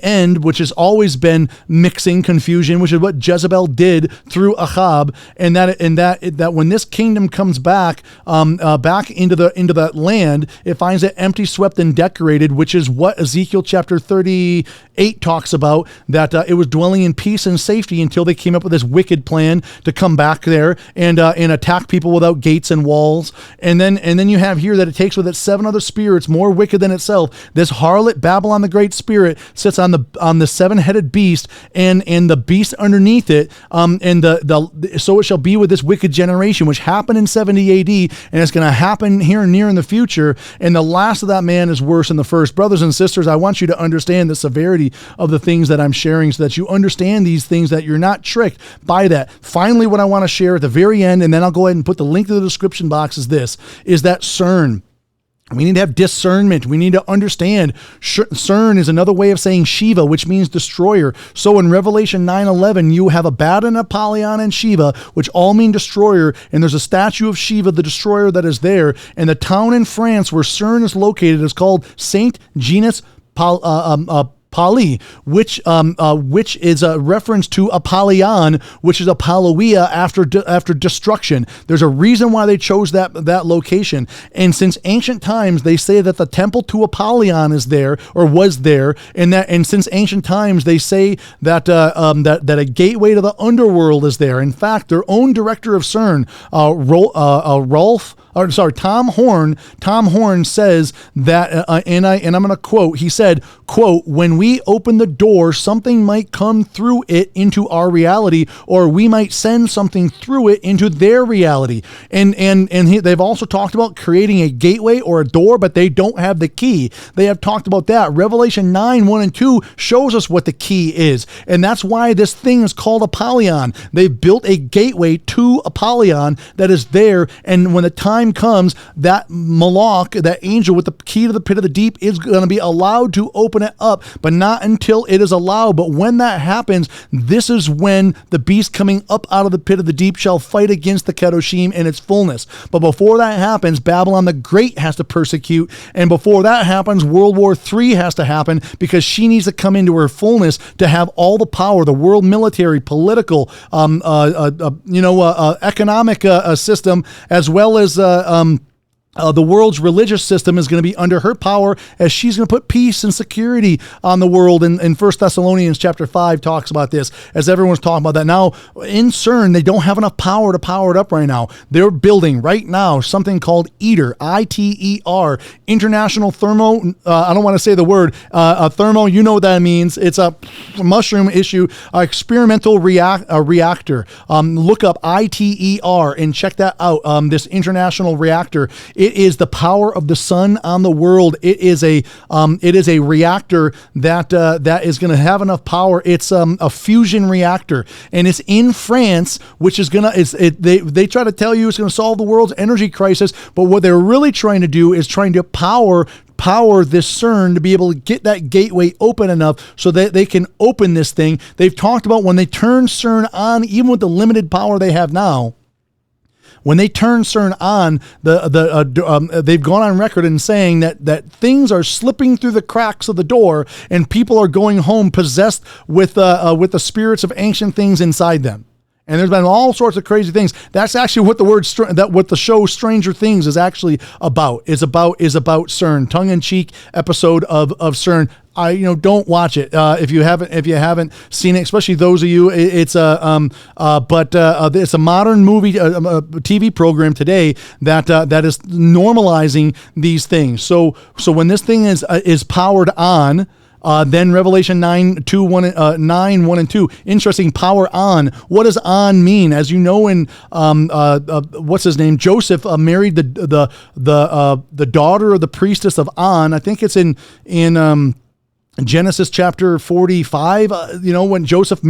end, which has always been mixing confusion, which is what Jezebel did through Ahab. And that when this kingdom comes back into that land, it finds it empty, swept, and decorated, which is what Ezekiel chapter 38 talks about, that it was dwelling in peace and safety until they came up with this wicked plan to come back there and attack people without gates and walls. And then you have here that it takes with it 7 other spirits more wicked than itself. This harlot Babylon the Great spirit sits on the 7-headed beast, and the beast underneath it, and so it shall be with this wicked generation, which happened in 70 AD, and it's going to happen here and near in the future. And the last of that man is worse than the first. Brothers and sisters, I want you to understand the severity of the things that I'm sharing so that you understand these things, that you're not tricked by that. Finally, what I want to share at the very end, and then I'll go ahead and put the link to the description box, is that CERN. We need to have discernment. We need to understand CERN is another way of saying Shiva, which means destroyer. So in Revelation 9:11, you have Abaddon, Apollyon, and Shiva, which all mean destroyer. And there's a statue of Shiva, the destroyer, that is there. And the town in France where CERN is located is called Saint Genus Pali, which is a reference to Apollyon, which is Apolloia after destruction. There's a reason why they chose that location. And since ancient times, they say that the temple to Apollyon is there, or was there, and since ancient times, they say that that a gateway to the underworld is there. In fact, their own director of CERN, Tom Horn says that, and I'm going to quote, he said, quote, "When we open the door, something might come through it into our reality, or we might send something through it into their reality." They've also talked about creating a gateway or a door, but they don't have the key. They have talked about that. Revelation 9:1-2 shows us what the key is. And that's why this thing is called Apollyon. They built a gateway to Apollyon that is there. And when the time comes, that Malach, that angel with the key to the pit of the deep, is going to be allowed to open it up, but not until it is allowed. But when that happens, this is when the beast coming up out of the pit of the deep shall fight against the Kedoshim in its fullness. But before that happens, Babylon the Great has to persecute. And before that happens, World War III has to happen, because she needs to come into her fullness to have all the power, the world military, political, economic system, as well as the world's religious system is going to be under her power, as she's going to put peace and security on the world. And 1 Thessalonians chapter 5 talks about this, as everyone's talking about that. Now, in CERN, they don't have enough power to power it up right now. They're building right now something called ITER, ITER, International Thermo, I don't want to say the word, thermo, you know what that means. It's a mushroom issue, experimental reactor. Look up ITER and check that out, this international reactor. It is the power of the sun on the world. It is a reactor that is going to have enough power. It's a fusion reactor, and it's in France, which is they try to tell you it's going to solve the world's energy crisis, but what they're really trying to do is trying to power this CERN to be able to get that gateway open enough so that they can open this thing. They've talked about when they turn CERN on, even with the limited power they have now. When they turn CERN on, they've gone on record in saying that things are slipping through the cracks of the door, and people are going home possessed with the spirits of ancient things inside them. And there's been all sorts of crazy things. That's actually what what the show Stranger Things is actually about. Is about CERN, tongue-in-cheek episode of CERN. Don't watch it if you haven't seen it, especially those of you. It's a modern movie, TV program today that is normalizing these things. So when this thing is powered on. Then Revelation 9:1-2. Interesting, power on. What does on mean? As you know, in what's his name? Joseph married the daughter of the priestess of On. I think it's in Genesis chapter 45, when Joseph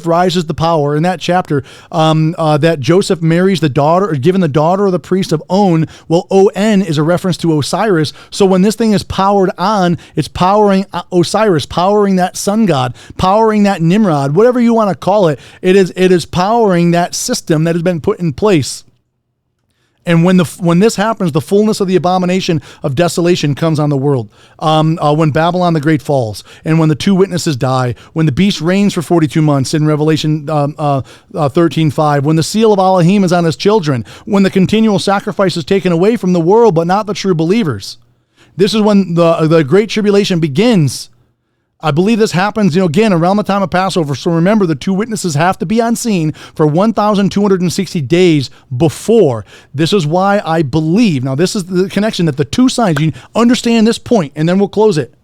rises to power in that chapter, that Joseph marries the daughter, or given the daughter of the priest of On. Well, On is a reference to Osiris. So when this thing is powered on, it's powering Osiris, powering that sun god, powering that Nimrod, whatever you want to call it. It is powering that system that has been put in place. And when this happens, the fullness of the abomination of desolation comes on the world. When Babylon the Great falls, and when the two witnesses die, when the beast reigns for 42 months in Revelation 13:5, when the seal of Elohim is on his children, when the continual sacrifice is taken away from the world, but not the true believers. This is when the Great Tribulation begins. I believe this happens, again, around the time of Passover. So remember, the two witnesses have to be on scene for 1,260 days before. This is why I believe, now this is the connection, that the two signs, you understand this point, and then we'll close it.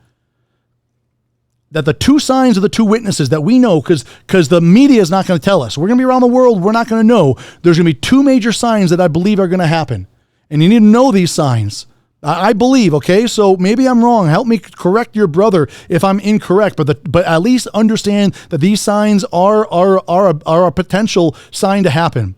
that the two signs of the two witnesses that we know, because the media is not going to tell us. We're going to be around the world. We're not going to know. There's going to be two major signs that I believe are going to happen. And you need to know these signs. I believe, okay? So maybe I'm wrong. Help me correct your brother if I'm incorrect. But at least understand that these signs are a potential sign to happen.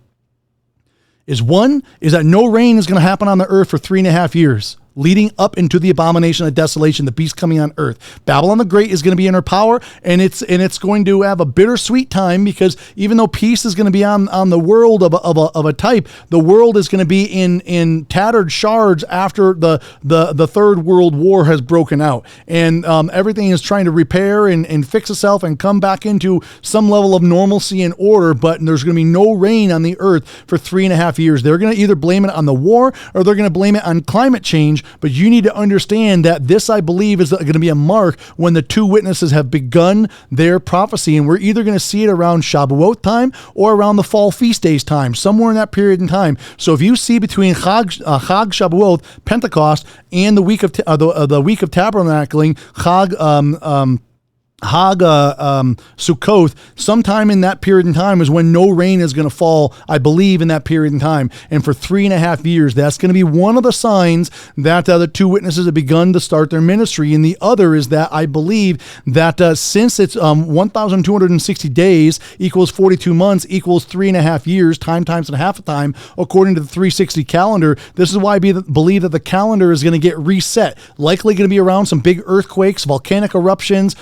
One is that no rain is going to happen on the earth for 3.5 years, leading up into the abomination of desolation, the beast coming on earth. Babylon the Great is going to be in her power, and it's going to have a bittersweet time, because even though peace is going to be on the world of a type, the world is going to be in tattered shards after the Third World War has broken out, and everything is trying to repair and fix itself and come back into some level of normalcy and order. But there's going to be no rain on the earth for 3.5 years. They're going to either blame it on the war, or they're going to blame it on climate change. But you need to understand that this, I believe, is going to be a mark when the two witnesses have begun their prophecy. And we're either going to see it around Shavuot time or around the fall feast days time, somewhere in that period in time. So if you see between Chag Shavuot, Pentecost, and the week of Tabernacling, Sukkoth, sometime in that period in time is when no rain is going to fall, I believe, in that period in time. And for 3.5 years, that's going to be one of the signs that the two witnesses have begun to start their ministry. And the other is that I believe that since it's 1,260 days equals 42 months equals 3.5 years, time times and a half a time, according to the 360 calendar, this is why I believe that the calendar is going to get reset. Likely going to be around some big earthquakes, volcanic eruptions,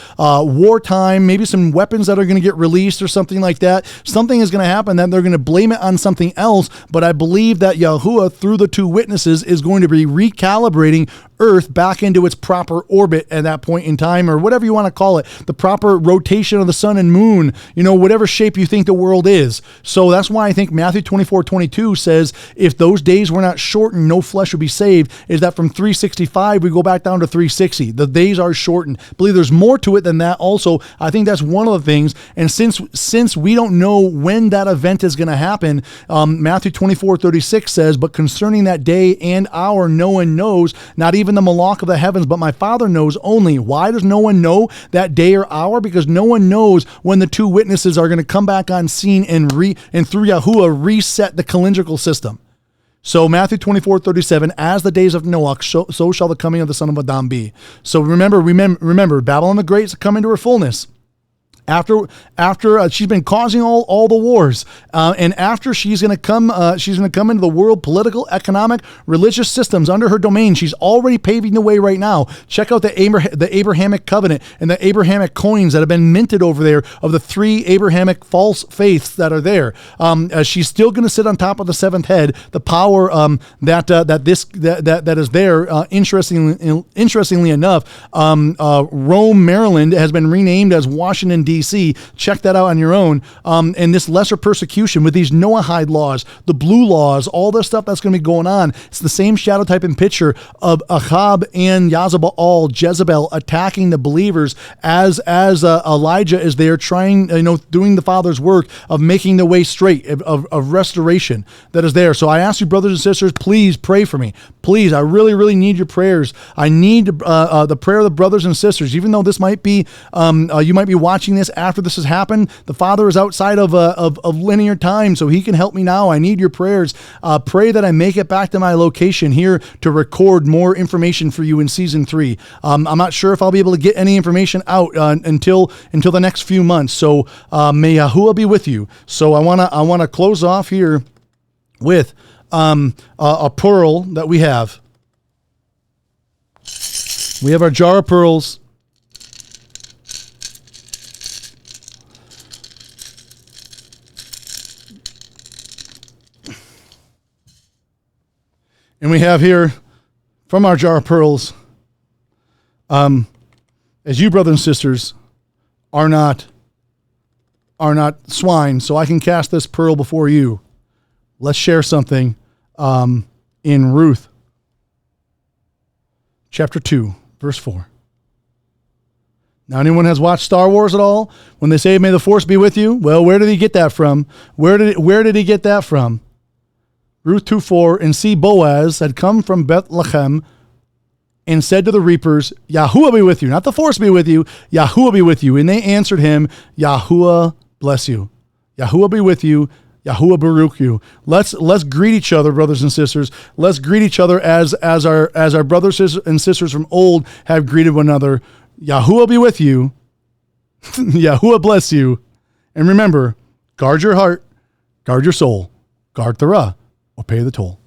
wartime, maybe some weapons that are going to get released or something like that. Something is going to happen that they're going to blame it on something else. But I believe that Yahweh, through the two witnesses, is going to be recalibrating Earth back into its proper orbit at that point in time, or whatever you want to call it, the proper rotation of the sun and moon, whatever shape you think the world is. So that's why I think Matthew 24:22 says, if those days were not shortened, no flesh would be saved, is that from 365, we go back down to 360. The days are shortened. I believe there's more to it than that also. I think that's one of the things. And since we don't know when that event is going to happen, Matthew 24:36 says, but concerning that day and hour, no one knows, not even the Malach of the heavens, but my Father knows only. Why does no one know that day or hour? Because no one knows when the two witnesses are going to come back on scene and through Yahuwah reset the calendrical system. So Matthew 24:37, as the days of Noah, so shall the coming of the Son of Adam be. So remember, Babylon the Great is coming to her fullness. After she's been causing all the wars, and after she's going to come into the world political, economic, religious systems under her domain. She's already paving the way right now. Check out the Abrahamic covenant and the Abrahamic coins that have been minted over there of the 3 Abrahamic false faiths that are there. She's still going to sit on top of the 7th head, the power that is there. Interestingly enough, Rome, Maryland has been renamed as Washington D.C. Check that out on your own. And this lesser persecution with these Noahide laws, the blue laws, all this stuff that's going to be going on. It's the same shadow type and picture of Ahab and Jezebel attacking the believers as Elijah is there trying, doing the Father's work of making the way straight, of restoration that is there. So I ask you, brothers and sisters, please pray for me. Please, I really, really need your prayers. I need the prayer of the brothers and sisters, even though this might be, you might be watching this after this has happened. The Father is outside of linear time, so he can help me now. I need your prayers. Pray that I make it back to my location here to record more information for you in season 3. I'm not sure if I'll be able to get any information out until the next few months. So may Yahuwah be with you. So I want to close off here with a pearl that we have. We have our jar of pearls. And we have here from our jar of pearls, as you brothers and sisters are not swine, so I can cast this pearl before you. Let's share something in Ruth chapter 2, verse 4. Now, anyone has watched Star Wars at all? When they say, may the force be with you? Well, where did he get that from? Where did he get that from? Ruth 2:4, and see, Boaz had come from Bethlehem and said to the reapers, Yahuwah be with you. Not the force be with you. Yahuwah be with you. And they answered him, Yahuwah bless you. Yahuwah be with you. Yahuwah baruch you. Let's greet each other, brothers and sisters. Let's greet each other as our brothers and sisters from old have greeted one another. Yahuwah be with you. Yahuwah bless you. And remember, guard your heart, guard your soul, guard Torah, or pay the toll.